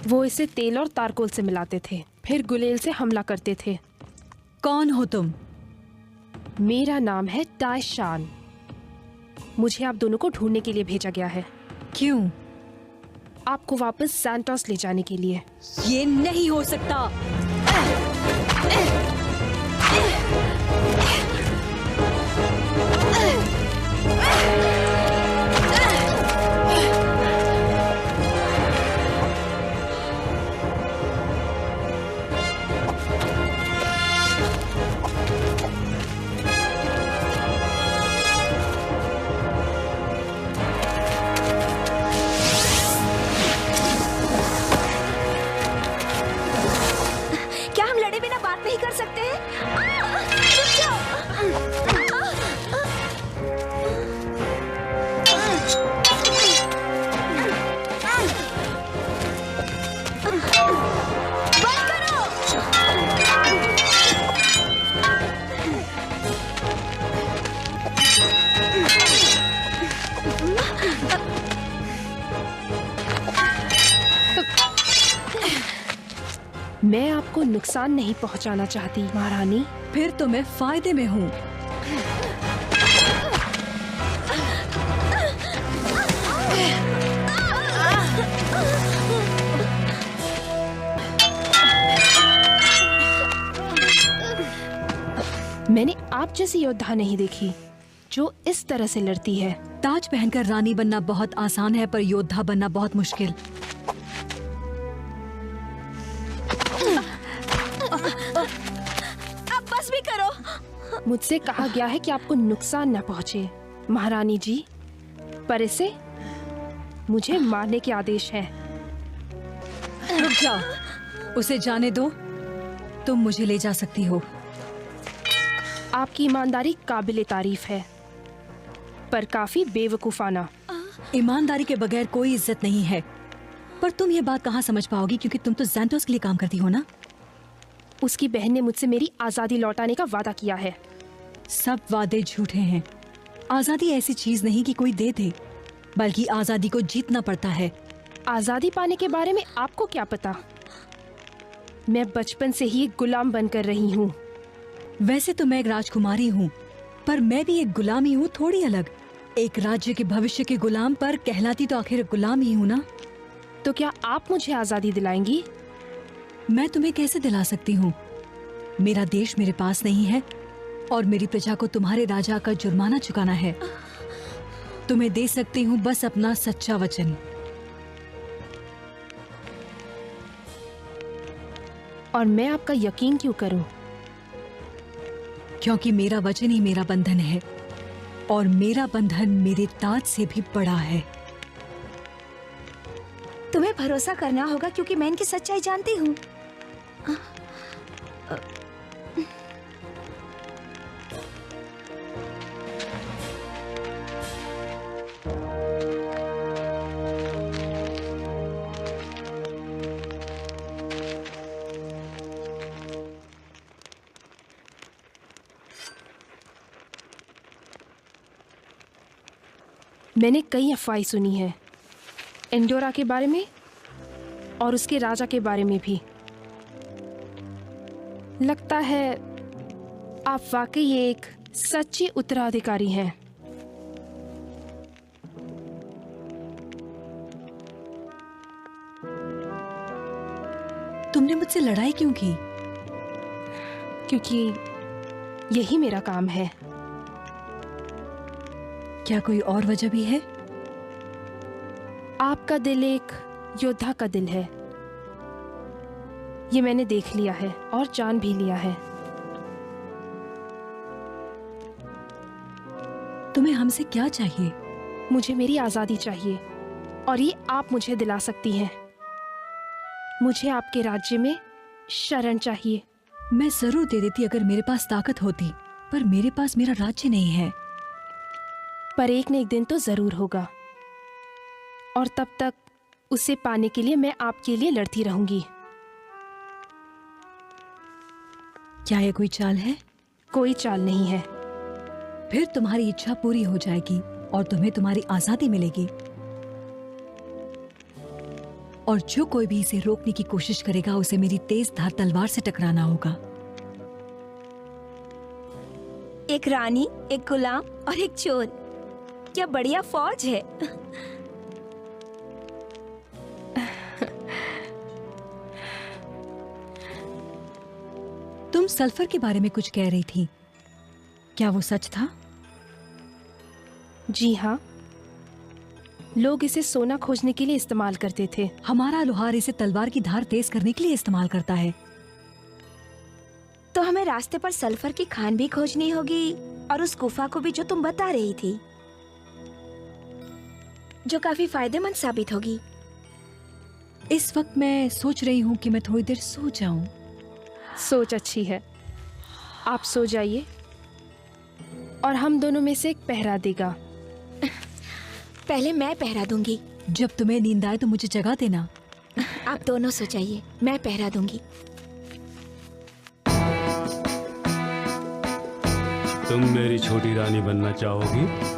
वो इसे तेल और तारकोल से मिलाते थे, फिर गुलेल से हमला करते थे। कौन हो तुम? मेरा नाम है डायशान। मुझे आप दोनों को ढूंढने के लिए भेजा गया है। क्यों? आपको वापस सैंटोस ले जाने के लिए। ये नहीं हो सकता। क्या हम लड़े बिना बात नहीं कर सकते हैं? रुक जाओ। बंद करो। मैं आपको नुकसान नहीं पहुंचाना चाहती महारानी। फिर तो मैं फायदे में हूँ। मैंने आप जैसी योद्धा नहीं देखी। जो इस तरह से लड़ती है। ताज पहनकर रानी बनना बहुत आसान है, पर योद्धा बनना बहुत मुश्किल। अब बस भी करो। मुझसे कहा गया है कि आपको नुकसान न पहुंचे महारानी जी, पर इसे मुझे मारने के आदेश है। रुक जाओ, उसे जाने दो। तुम मुझे ले जा सकती हो। आपकी ईमानदारी काबिले तारीफ है, पर काफी बेवकूफाना। ईमानदारी के बगैर कोई इज्जत नहीं है। पर तुम ये बात कहाँ समझ पाओगी, क्योंकि तुम तो ज़ैंथोस के लिए काम करती हो ना। उसकी बहन ने मुझसे मेरी आजादी लौटाने का वादा किया है। सब वादे झूठे हैं। आजादी ऐसी चीज नहीं कि कोई दे दे, बल्कि आजादी को जीतना पड़ता है। आजादी पाने के बारे में आपको क्या पता? मैं बचपन से ही एक गुलाम बनकर रही हूँ। वैसे तो मैं एक राजकुमारी हूँ, पर मैं भी एक गुलाम ही हूँ, थोड़ी अलग। एक राज्य के भविष्य के गुलाम, पर कहलाती तो आखिर गुलाम ही हूँ ना। तो क्या आप मुझे आजादी दिलाएंगी? मैं तुम्हें कैसे दिला सकती हूँ? मेरा देश मेरे पास नहीं है, और मेरी प्रजा को तुम्हारे राजा का जुर्माना चुकाना है। तुम्हें दे सकती हूँ बस अपना सच्चा वचन। और मैं आपका यकीन क्यों करूं? क्योंकि मेरा वचन ही मेरा बंधन है, और मेरा बंधन मेरे ताज से भी बड़ा है। तुम्हें भरोसा करना होगा, क्योंकि मैं इनकी सच्चाई जानती हूँ। मैंने कई अफवाहें सुनी हैं एंडोरा के बारे में और उसके राजा के बारे में भी। लगता है आप वाकई एक सच्चे उत्तराधिकारी हैं। तुमने मुझसे लड़ाई क्यों की? क्योंकि यही मेरा काम है। क्या कोई और वजह भी है? आपका दिल एक योद्धा का दिल है, ये मैंने देख लिया है और जान भी लिया है। तुम्हें हमसे क्या चाहिए? मुझे मेरी आजादी चाहिए, और ये आप मुझे दिला सकती हैं। मुझे आपके राज्य में शरण चाहिए। मैं जरूर दे देती अगर मेरे पास ताकत होती, पर मेरे पास मेरा राज्य नहीं है। पर एक न एक दिन तो जरूर होगा, और तब तक उसे पाने के लिए मैं आपके लिए लड़ती रहूंगी। क्या ये कोई चाल है? कोई चाल नहीं है। फिर तुम्हारी इच्छा पूरी हो जाएगी और तुम्हें तुम्हारी आजादी मिलेगी। और जो कोई भी इसे रोकने की कोशिश करेगा, उसे मेरी तेज धार तलवार से टकराना होगा। एक रानी, एक गुलाम और एक चोर, क्या बढ़िया फौज है। तुम सल्फर के बारे में कुछ कह रही थी, क्या वो सच था? जी हाँ, लोग इसे सोना खोजने के लिए इस्तेमाल करते थे। हमारा लोहार इसे तलवार की धार तेज करने के लिए इस्तेमाल करता है। तो हमें रास्ते पर सल्फर की खान भी खोजनी होगी, और उस गुफा को भी जो तुम बता रही थी, जो काफी फायदेमंद साबित होगी। इस वक्त मैं सोच रही हूँ कि मैं थोड़ी देर सो जाऊं। सोच अच्छी है, आप सो जाइए और हम दोनों में से एक पहरा देगा। पहले मैं पहरा दूंगी। जब तुम्हें नींद आए तो मुझे जगा देना। आप दोनों सो जाइए, मैं पहरा दूंगी। तुम मेरी छोटी रानी बनना चाहोगी?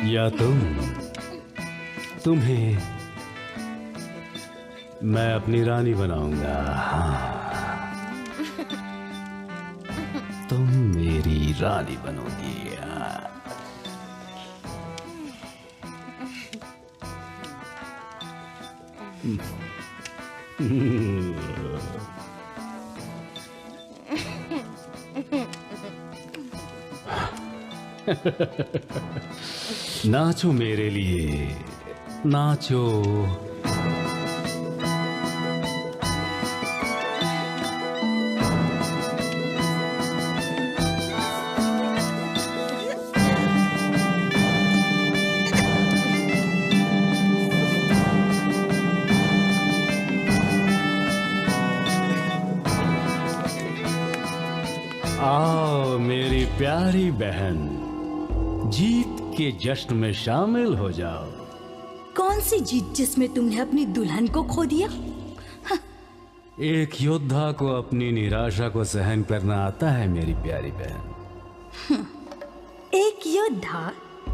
या तुम्हें मैं अपनी रानी बनाऊंगा। तुम मेरी रानी बनोगी। नाचो मेरे लिए, नाचो। आओ मेरी प्यारी बहन, जीत के जश्न में शामिल हो जाओ। कौन सी जीत जिसमें तुमने अपनी दुल्हन को खो दिया? एक योद्धा को अपनी निराशा को सहन करना आता है मेरी प्यारी बहन। एक योद्धा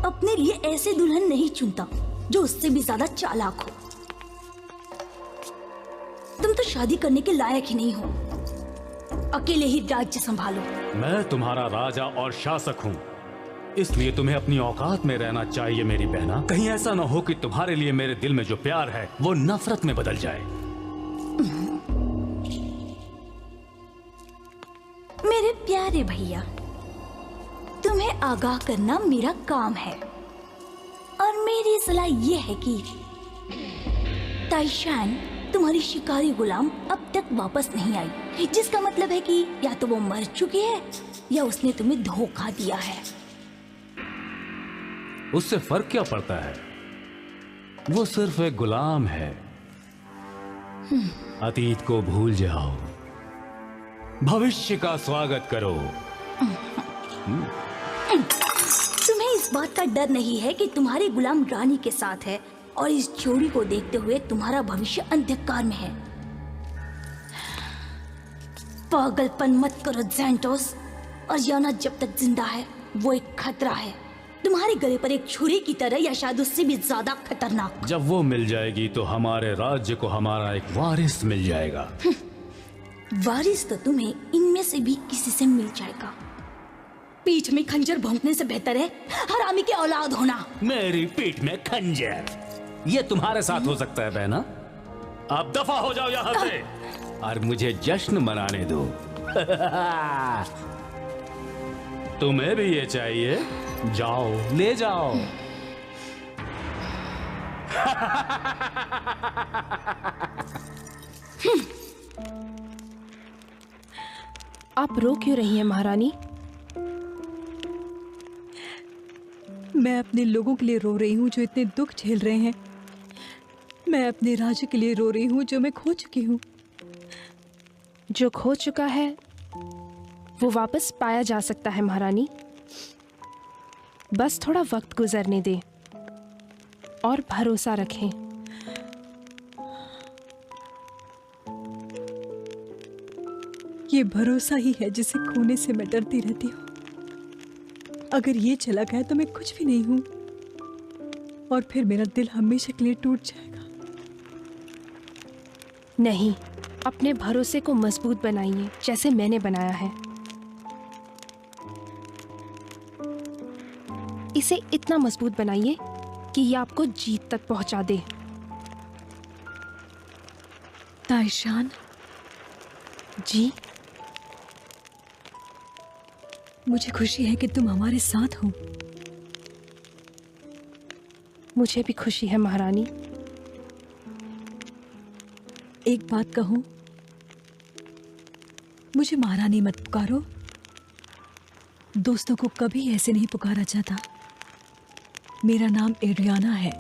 अपने लिए ऐसे दुल्हन नहीं चुनता जो उससे भी ज्यादा चालाक हो। तुम तो शादी करने के लायक ही नहीं हो। अकेले ही राज्य संभालो। मैं तुम्हारा राजा और शासक हूँ, इसलिए तुम्हें अपनी औकात में रहना चाहिए मेरी बहना। कहीं ऐसा ना हो कि तुम्हारे लिए मेरे दिल में जो प्यार है वो नफरत में बदल जाए। मेरे प्यारे भैया, तुम्हें आगाह करना मेरा काम है और मेरी सलाह यह है कि ताइशान तुम्हारी शिकारी गुलाम अब तक वापस नहीं आई, जिसका मतलब है कि या तो वो मर चुकी है या उसने तुम्हें धोखा दिया है। उससे फर्क क्या पड़ता है? वो सिर्फ एक गुलाम है। अतीत को भूल जाओ, भविष्य का स्वागत करो। तुम्हें इस बात का डर नहीं है कि तुम्हारी गुलाम रानी के साथ है और इस जोड़ी को देखते हुए तुम्हारा भविष्य अंधकार में है। पागलपन मत करो ज़ैंटोस, और याना जब तक जिंदा है वो एक खतरा है, तुम्हारे गले पर एक छुरी की तरह, या शायद उससे भी ज्यादा खतरनाक। जब वो मिल जाएगी तो हमारे राज्य को हमारा एक वारिस मिल जाएगा। वारिस तो तुम्हें इनमें से भी किसी से मिल जाएगा। पीठ में खंजर भोंकने से बेहतर है हरामी की औलाद होना। मेरी पीठ में खंजर, ये तुम्हारे साथ हो सकता है बहना। आप दफा हो जाओ यहाँ से और मुझे जश्न मनाने दो। तुम्हें भी ये चाहिए? जाओ ले जाओ। आप रो क्यों रही हैं महारानी? मैं अपने लोगों के लिए रो रही हूँ जो इतने दुख झेल रहे हैं। मैं अपने राज्य के लिए रो रही हूँ जो मैं खो चुकी हूँ। जो खो चुका है वो वापस पाया जा सकता है महारानी। बस थोड़ा वक्त गुजरने दें और भरोसा रखें। ये भरोसा ही है जिसे खोने से मैं डरती रहती हूँ। अगर ये चला गया तो मैं कुछ भी नहीं हूँ और फिर मेरा दिल हमेशा के लिए टूट जाएगा। नहीं, अपने भरोसे को मजबूत बनाइए जैसे मैंने बनाया है। इसे इतना मजबूत बनाइए कि ये आपको जीत तक पहुंचा दे। ताइशान जी, मुझे खुशी है कि तुम हमारे साथ हो। मुझे भी खुशी है महारानी। एक बात कहूं, मुझे महारानी मत पुकारो। दोस्तों को कभी ऐसे नहीं पुकारा जाता। मेरा नाम एड्रियाना है।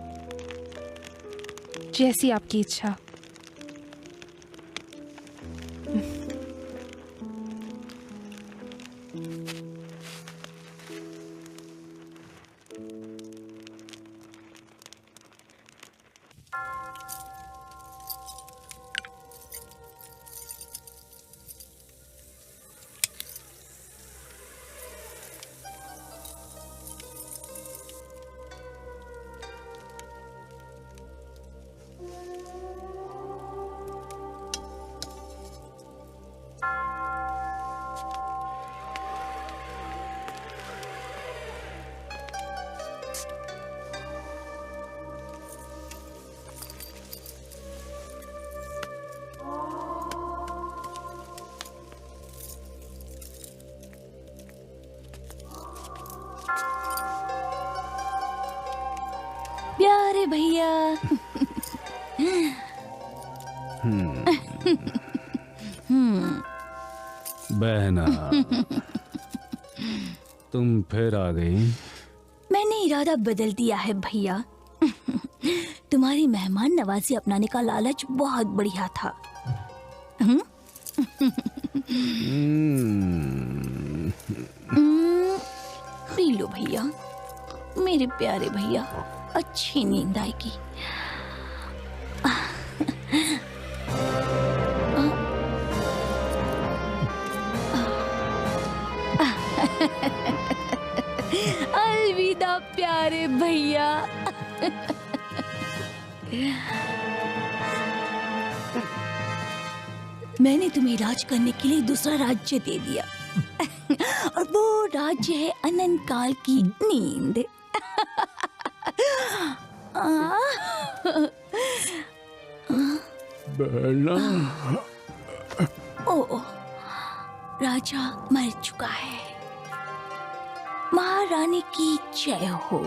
जैसी आपकी इच्छा। भैया। बहना, तुम फिर आ गई। मैंने इरादा बदल दिया है भैया। तुम्हारी मेहमान नवाजी अपनाने का लालच बहुत बढ़िया था। पी लो भैया, मेरे प्यारे भैया, अच्छी नींद आएगी। अलविदा प्यारे भैया। मैंने तुम्हें राज करने के लिए दूसरा राज्य दे दिया और वो राज्य है अनंत काल की नींद। बहना, ओ, राजा मर चुका है। महारानी की जय हो।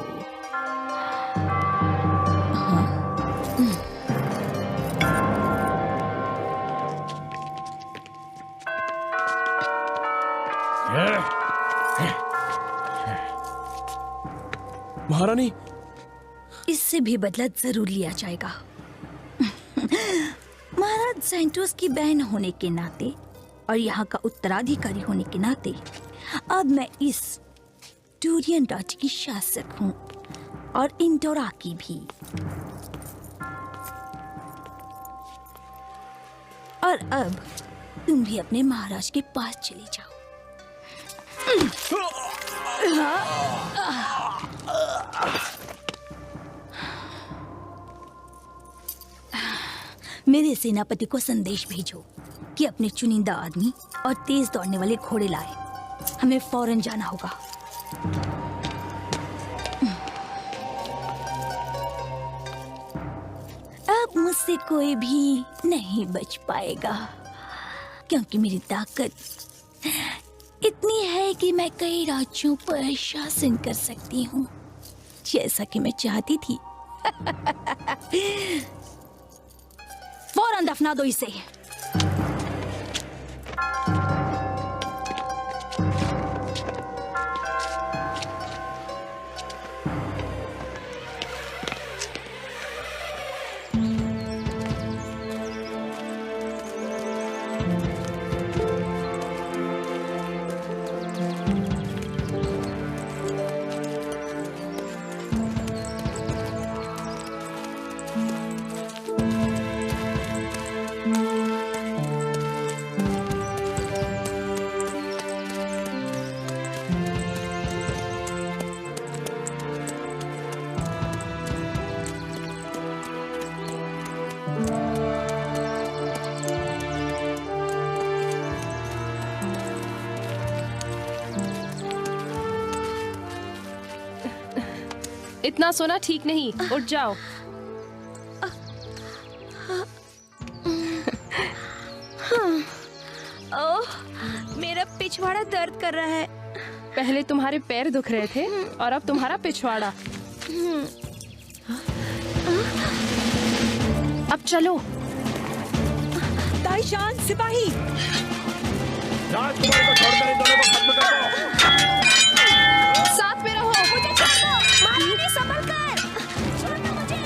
महारानी, इससे भी बदला जरूर लिया जाएगा। महाराज सेंटोस की बहन होने के नाते और यहाँ का उत्तराधिकारी होने के नाते अब मैं इस डूरियन राज्य की शासक हूँ और इंडोरा की भी। और अब तुम भी अपने महाराज के पास चले जाओ। मेरे सेनापति को संदेश भेजो कि अपने चुनिंदा आदमी और तेज दौड़ने वाले घोड़े लाए। हमें फौरन जाना होगा। अब मुझसे कोई भी नहीं बच पाएगा, क्योंकि मेरी ताकत इतनी है कि मैं कई राज्यों पर शासन कर सकती हूँ, जैसा कि मैं चाहती थी। फौरन दफना दो इसे। इतना सोना ठीक नहीं, उठ जाओ। ओह, मेरा पिछवाड़ा दर्द कर रहा है। पहले तुम्हारे पैर दुख रहे थे और अब तुम्हारा पिछवाड़ा। अब चलो। ताईशान, सिपाही, राजकुमारी को छोड़कर इन दोनों को खत्म कर दो। साथ में रहो। मुझे छोड़ दो, महारानी संभल कर। छोड़ दो मुझे।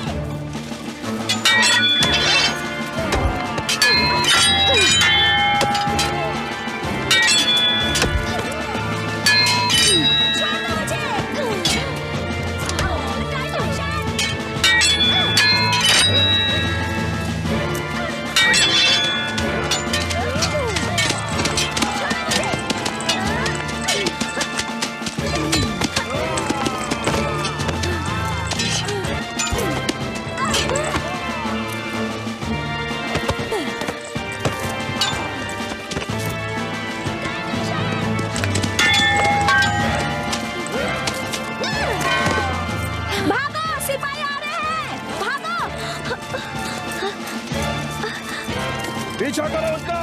पीछा करो उसका,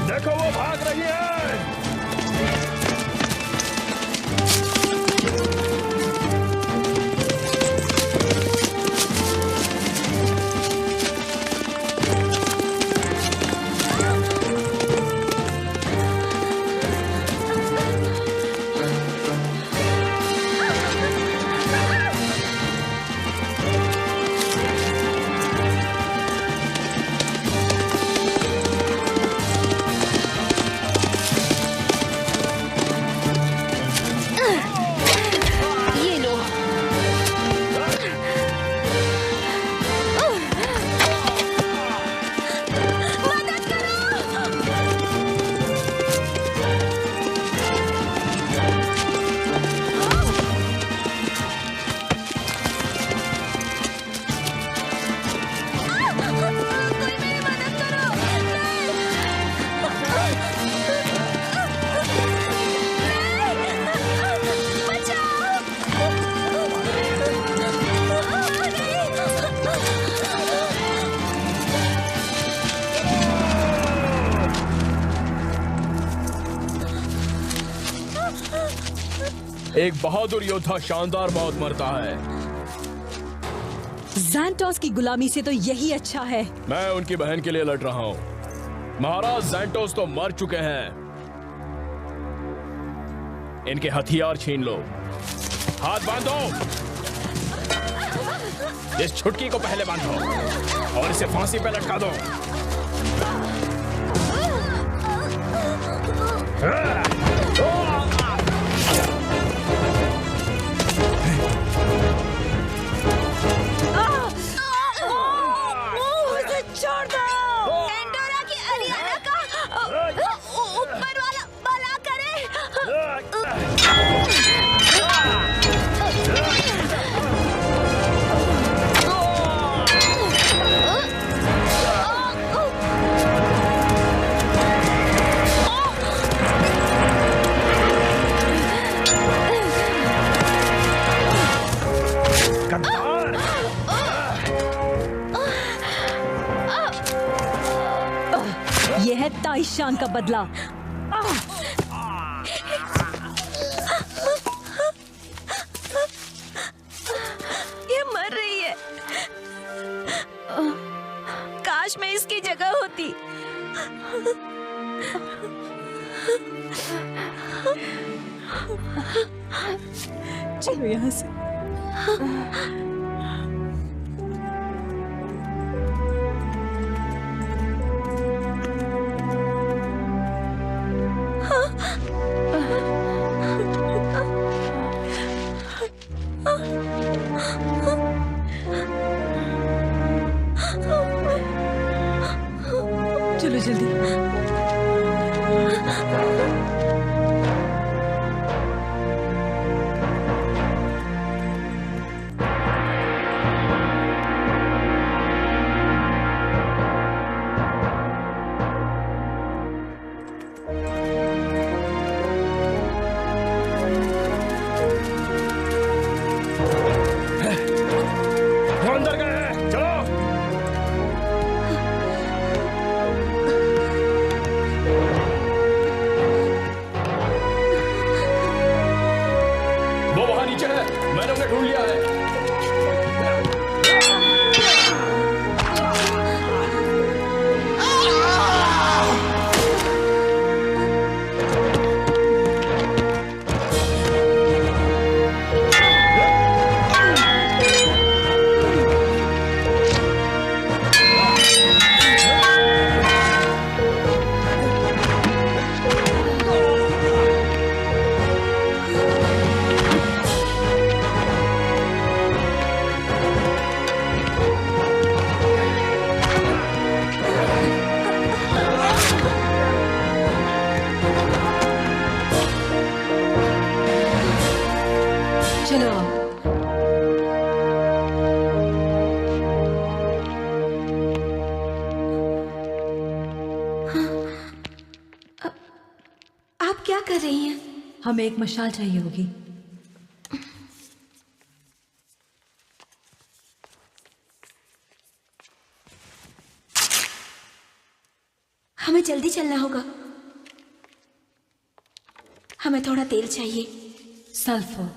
देखो वो भाग रही है। एक बहादुर योद्धा शानदार मौत मरता है। ज़ैंटोस की गुलामी से तो यही अच्छा है। मैं उनकी बहन के लिए लड़ रहा हूँ। महाराज ज़ैंटोस तो मर चुके हैं। इनके हथियार छीन लो। हाथ बांधो। इस छुटकी को पहले बांधो और इसे फांसी पे लटका दो। छोड़ दो। एंडोरा की अरियाना का ऊपर वाला भला करे। यह है ताइशान का बदला। ये मर रही है। काश मैं इसकी जगह होती। चलो यहाँ से। चलो जल्दी। वो अंदर गए हैं। चलो। वो वहां नीचे है। मैंने उन्हें ढूंढ लिया है। चलो आओ। आप क्या कर रही हैं? हमें एक मशाल चाहिए होगी। हमें जल्दी चलना होगा। हमें थोड़ा तेल चाहिए। सल्फर।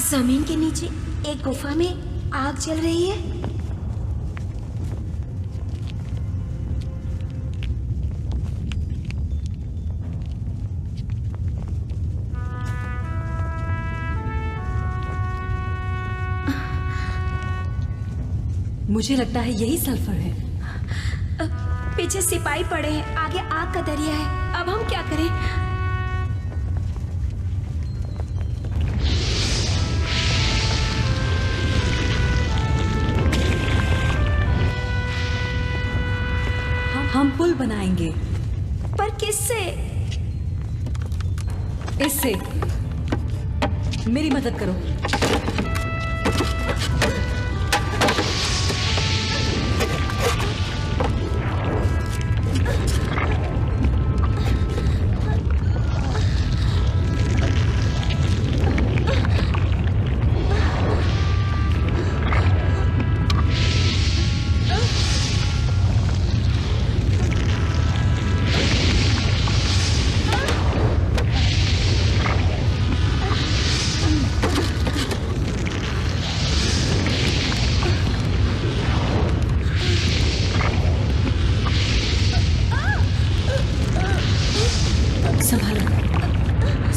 जमीन के नीचे एक गुफा में आग जल रही है। मुझे लगता है यही सल्फर है। पीछे सिपाही पड़े हैं, आगे आग का दरिया है। अब हम क्या करें? हम पुल बनाएंगे। पर किससे? इससे। मेरी मदद करो।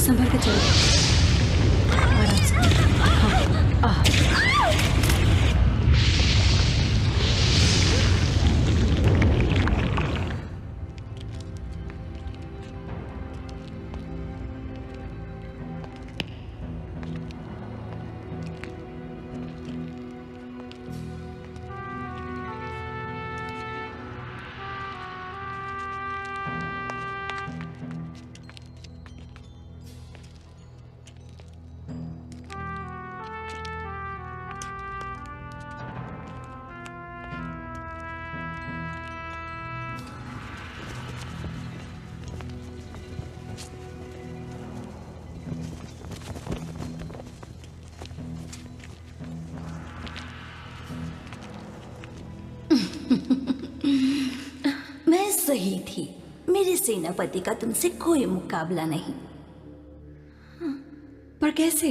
संभल के चलो। आराम से। हाँ, मैं सही थी। मेरे सेनापति का तुमसे कोई मुकाबला नहीं। पर कैसे?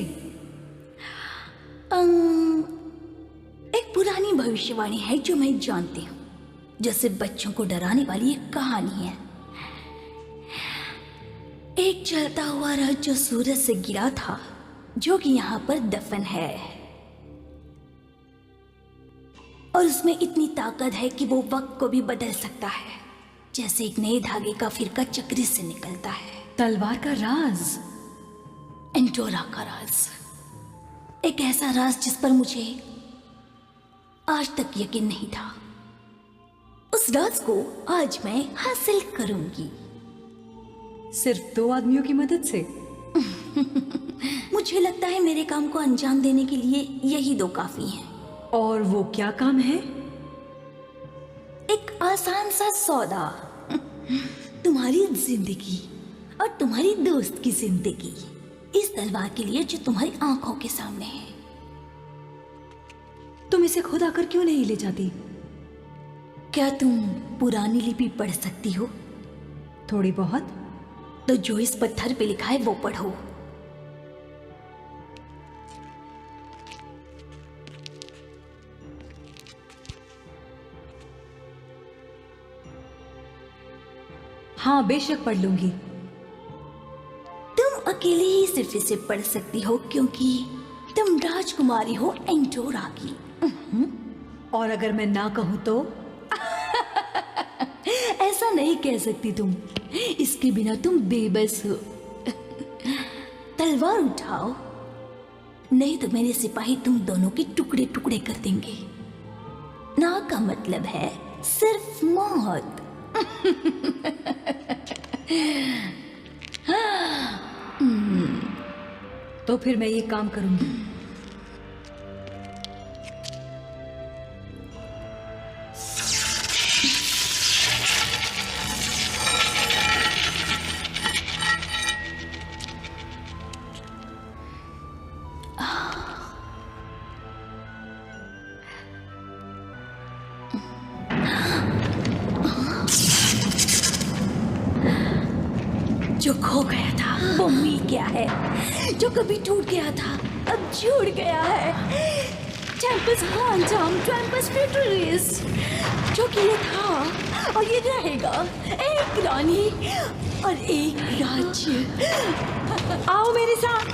एक पुरानी भविष्यवाणी है जो मैं जानती हूँ, जो सिर्फ बच्चों को डराने वाली एक कहानी है। एक जलता हुआ रथ जो सूरज से गिरा था, जो कि यहाँ पर दफन है, और उसमें इतनी ताकत है कि वो वक्त को भी बदल सकता है, जैसे एक नए धागे का फिरका चक्री से निकलता है। तलवार का राज। एंडोरा का राज, एक ऐसा राज जिस पर मुझे आज तक यकीन नहीं था। उस राज को आज मैं हासिल करूंगी, सिर्फ 2 आदमियों की मदद से। मुझे लगता है मेरे काम को अंजाम देने के लिए यही 2 काफी हैं। और वो क्या काम है? एक आसान सा सौदा। तुम्हारी जिंदगी और तुम्हारी दोस्त की जिंदगी इस तलवार के लिए जो तुम्हारी आंखों के सामने है। तुम इसे खुद आकर क्यों नहीं ले जाती? क्या तुम पुरानी लिपि पढ़ सकती हो? थोड़ी बहुत। तो जो इस पत्थर पे लिखा है वो पढ़ो। हाँ, बेशक पढ़ लूंगी। तुम अकेले ही सिर्फ इसे पढ़ सकती हो क्योंकि तुम राजकुमारी हो एंडोरा की। और अगर मैं ना कहूं तो? ऐसा नहीं कह सकती तुम, इसके बिना तुम बेबस हो। तलवार उठाओ, नहीं तो मेरे सिपाही तुम दोनों के टुकड़े टुकड़े कर देंगे। ना का मतलब है सिर्फ मौत। तो फिर मैं ये काम करूंगी। जो खो गया था वो मिल गया है, जो कभी टूट गया था अब जुड़ गया है। टेम्पस क्वांटम, टेम्पस फ्यूचरिस, जो कि ये था और ये रहेगा, एक रानी और एक राज्य। आओ मेरे साथ।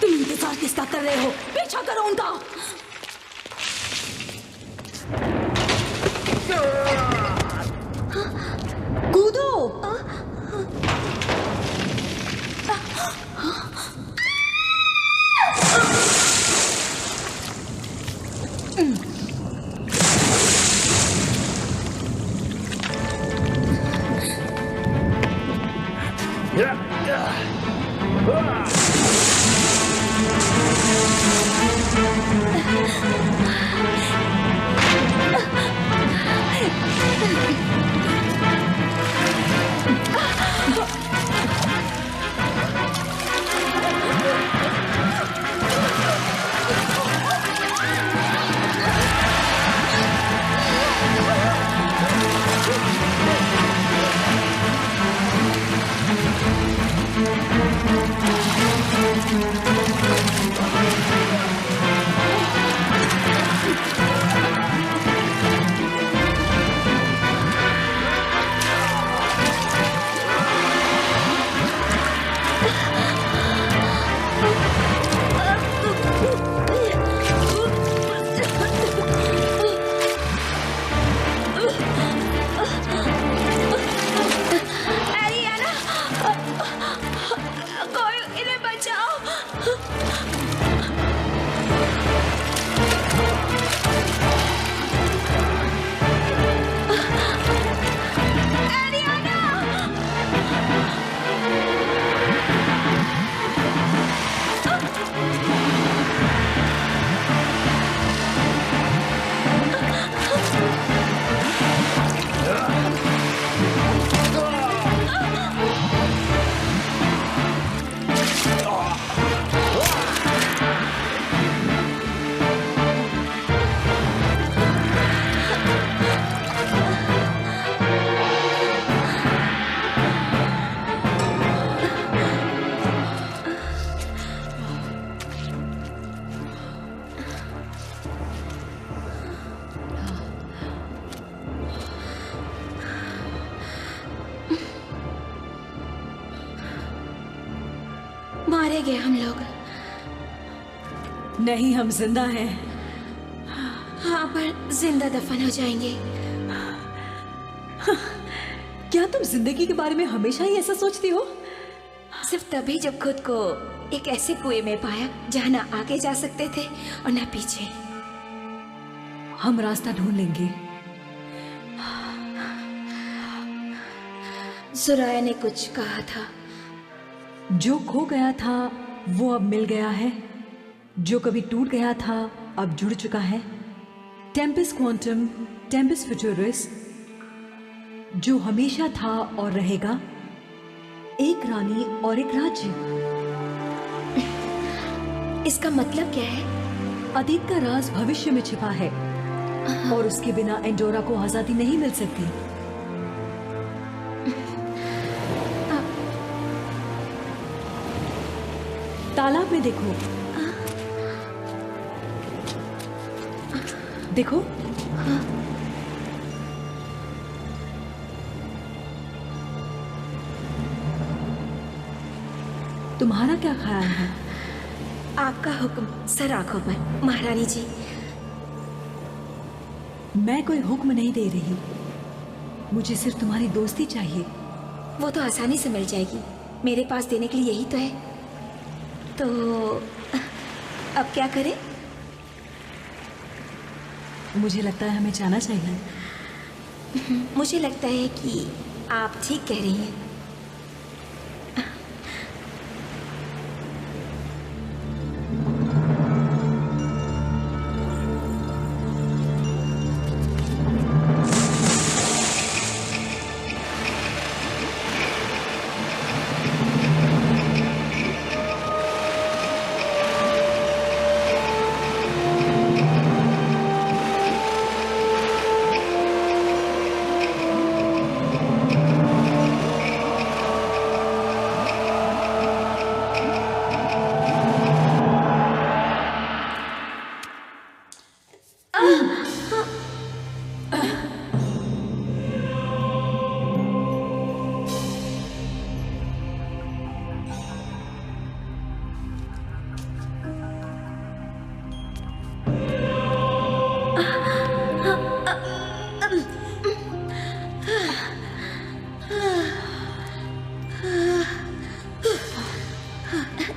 तुम इंतजार किसका कर रहे हो? पीछा करो उनका। कूदो। मारे गए हम लोग। नहीं, हम जिंदा हैं। हाँ, पर जिंदा दफन हो जाएंगे। क्या तुम जिंदगी के बारे में हमेशा ही ऐसा सोचती हो? सिर्फ तभी जब खुद को एक ऐसे कुएं में पाया जहाँ ना आगे जा सकते थे और ना पीछे। हम रास्ता ढूंढ लेंगे। सुराया ने कुछ कहा था। जो खो गया था वो अब मिल गया है, जो कभी टूट गया था अब जुड़ चुका है। टेम्पस क्वांटम, टेम्पस फ्यूचरिस, जो हमेशा था और रहेगा, एक रानी और एक राज्य। इसका मतलब क्या है? अतीत का राज भविष्य में छिपा है और उसके बिना एंडोरा को आजादी नहीं मिल सकती। तालाब में देखो। देखो। तुम्हारा क्या ख्याल है? आपका हुक्म सर आंखों पर, महारानी जी। मैं कोई हुक्म नहीं दे रही, मुझे सिर्फ तुम्हारी दोस्ती चाहिए। वो तो आसानी से मिल जाएगी, मेरे पास देने के लिए यही तो है। तो अब क्या करें? मुझे लगता है हमें जाना चाहिए। मुझे लगता है कि आप ठीक कह रही हैं।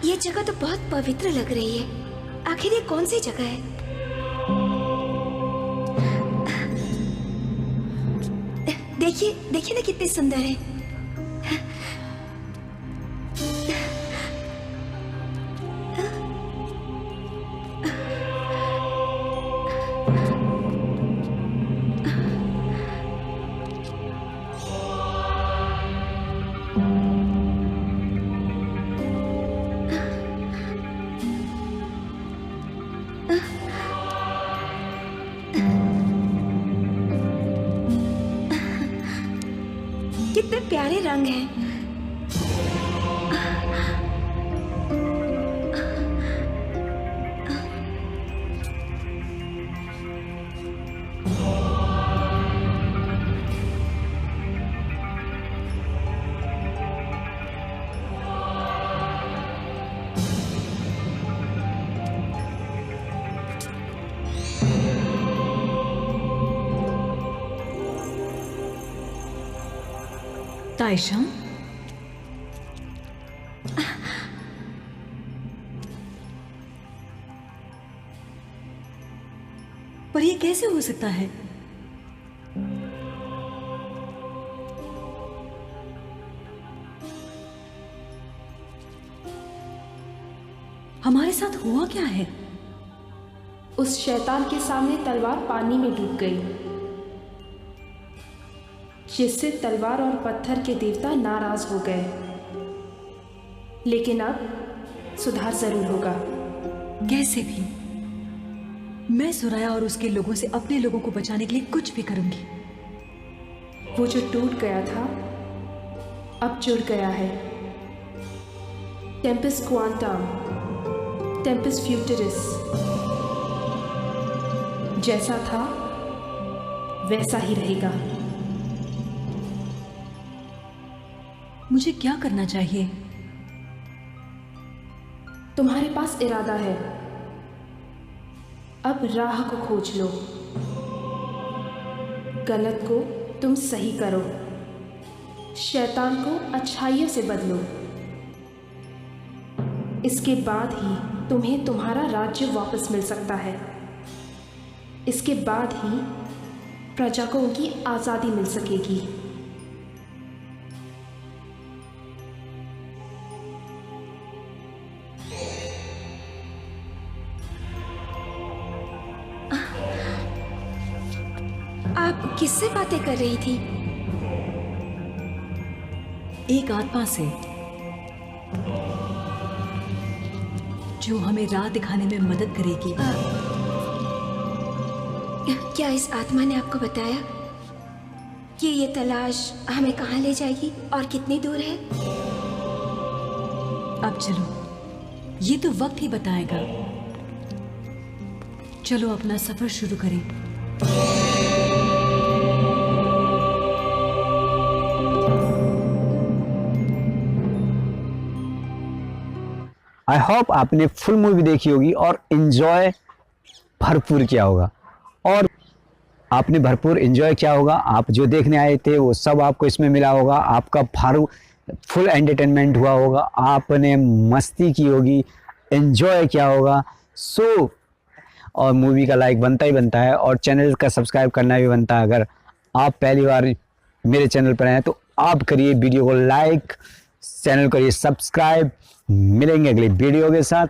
ये जगह तो बहुत पवित्र लग रही है। आखिर ये कौन सी जगह है? देखिए देखिए ना कितनी सुंदर है। कितने प्यारे रंग हैं। तायशा, पर ये कैसे हो सकता है? हमारे साथ हुआ क्या है? उस शैतान के सामने तलवार पानी में डूब गई, जिससे तलवार और पत्थर के देवता नाराज हो गए। लेकिन अब सुधार जरूर होगा। कैसे भी मैं सुराया और उसके लोगों से अपने लोगों को बचाने के लिए कुछ भी करूंगी। वो जो टूट गया था अब जुड़ गया है। टेम्पस क्वांटम, टेम्पस फ्यूटरिस, जैसा था वैसा ही रहेगा। मुझे क्या करना चाहिए? तुम्हारे पास इरादा है, अब राह को खोज लो। गलत को तुम सही करो, शैतान को अच्छाइयों से बदलो। इसके बाद ही तुम्हें तुम्हारा राज्य वापस मिल सकता है। इसके बाद ही प्रजा को उनकी आज़ादी मिल सकेगी। आप किससे बातें कर रही थी? एक आत्मा से, जो हमें राह दिखाने में मदद करेगी। क्या इस आत्मा ने आपको बताया कि ये तलाश हमें कहाँ ले जाएगी और कितनी दूर है? अब चलो, ये तो वक्त ही बताएगा। चलो अपना सफर शुरू करें। आई होप आपने फुल मूवी देखी होगी और एंजॉय भरपूर किया होगा। और आपने भरपूर एंजॉय किया होगा। आप जो देखने आए थे वो सब आपको इसमें मिला होगा। आपका फुल एंटरटेनमेंट हुआ होगा, आपने मस्ती की होगी, एंजॉय किया होगा। और मूवी का लाइक बनता ही बनता है और चैनल का सब्सक्राइब करना भी बनता है। अगर आप पहली बार मेरे चैनल पर आए तो आप करिए वीडियो को लाइक, चैनल करिए सब्सक्राइब। मिलेंगे अगली वीडियो के साथ।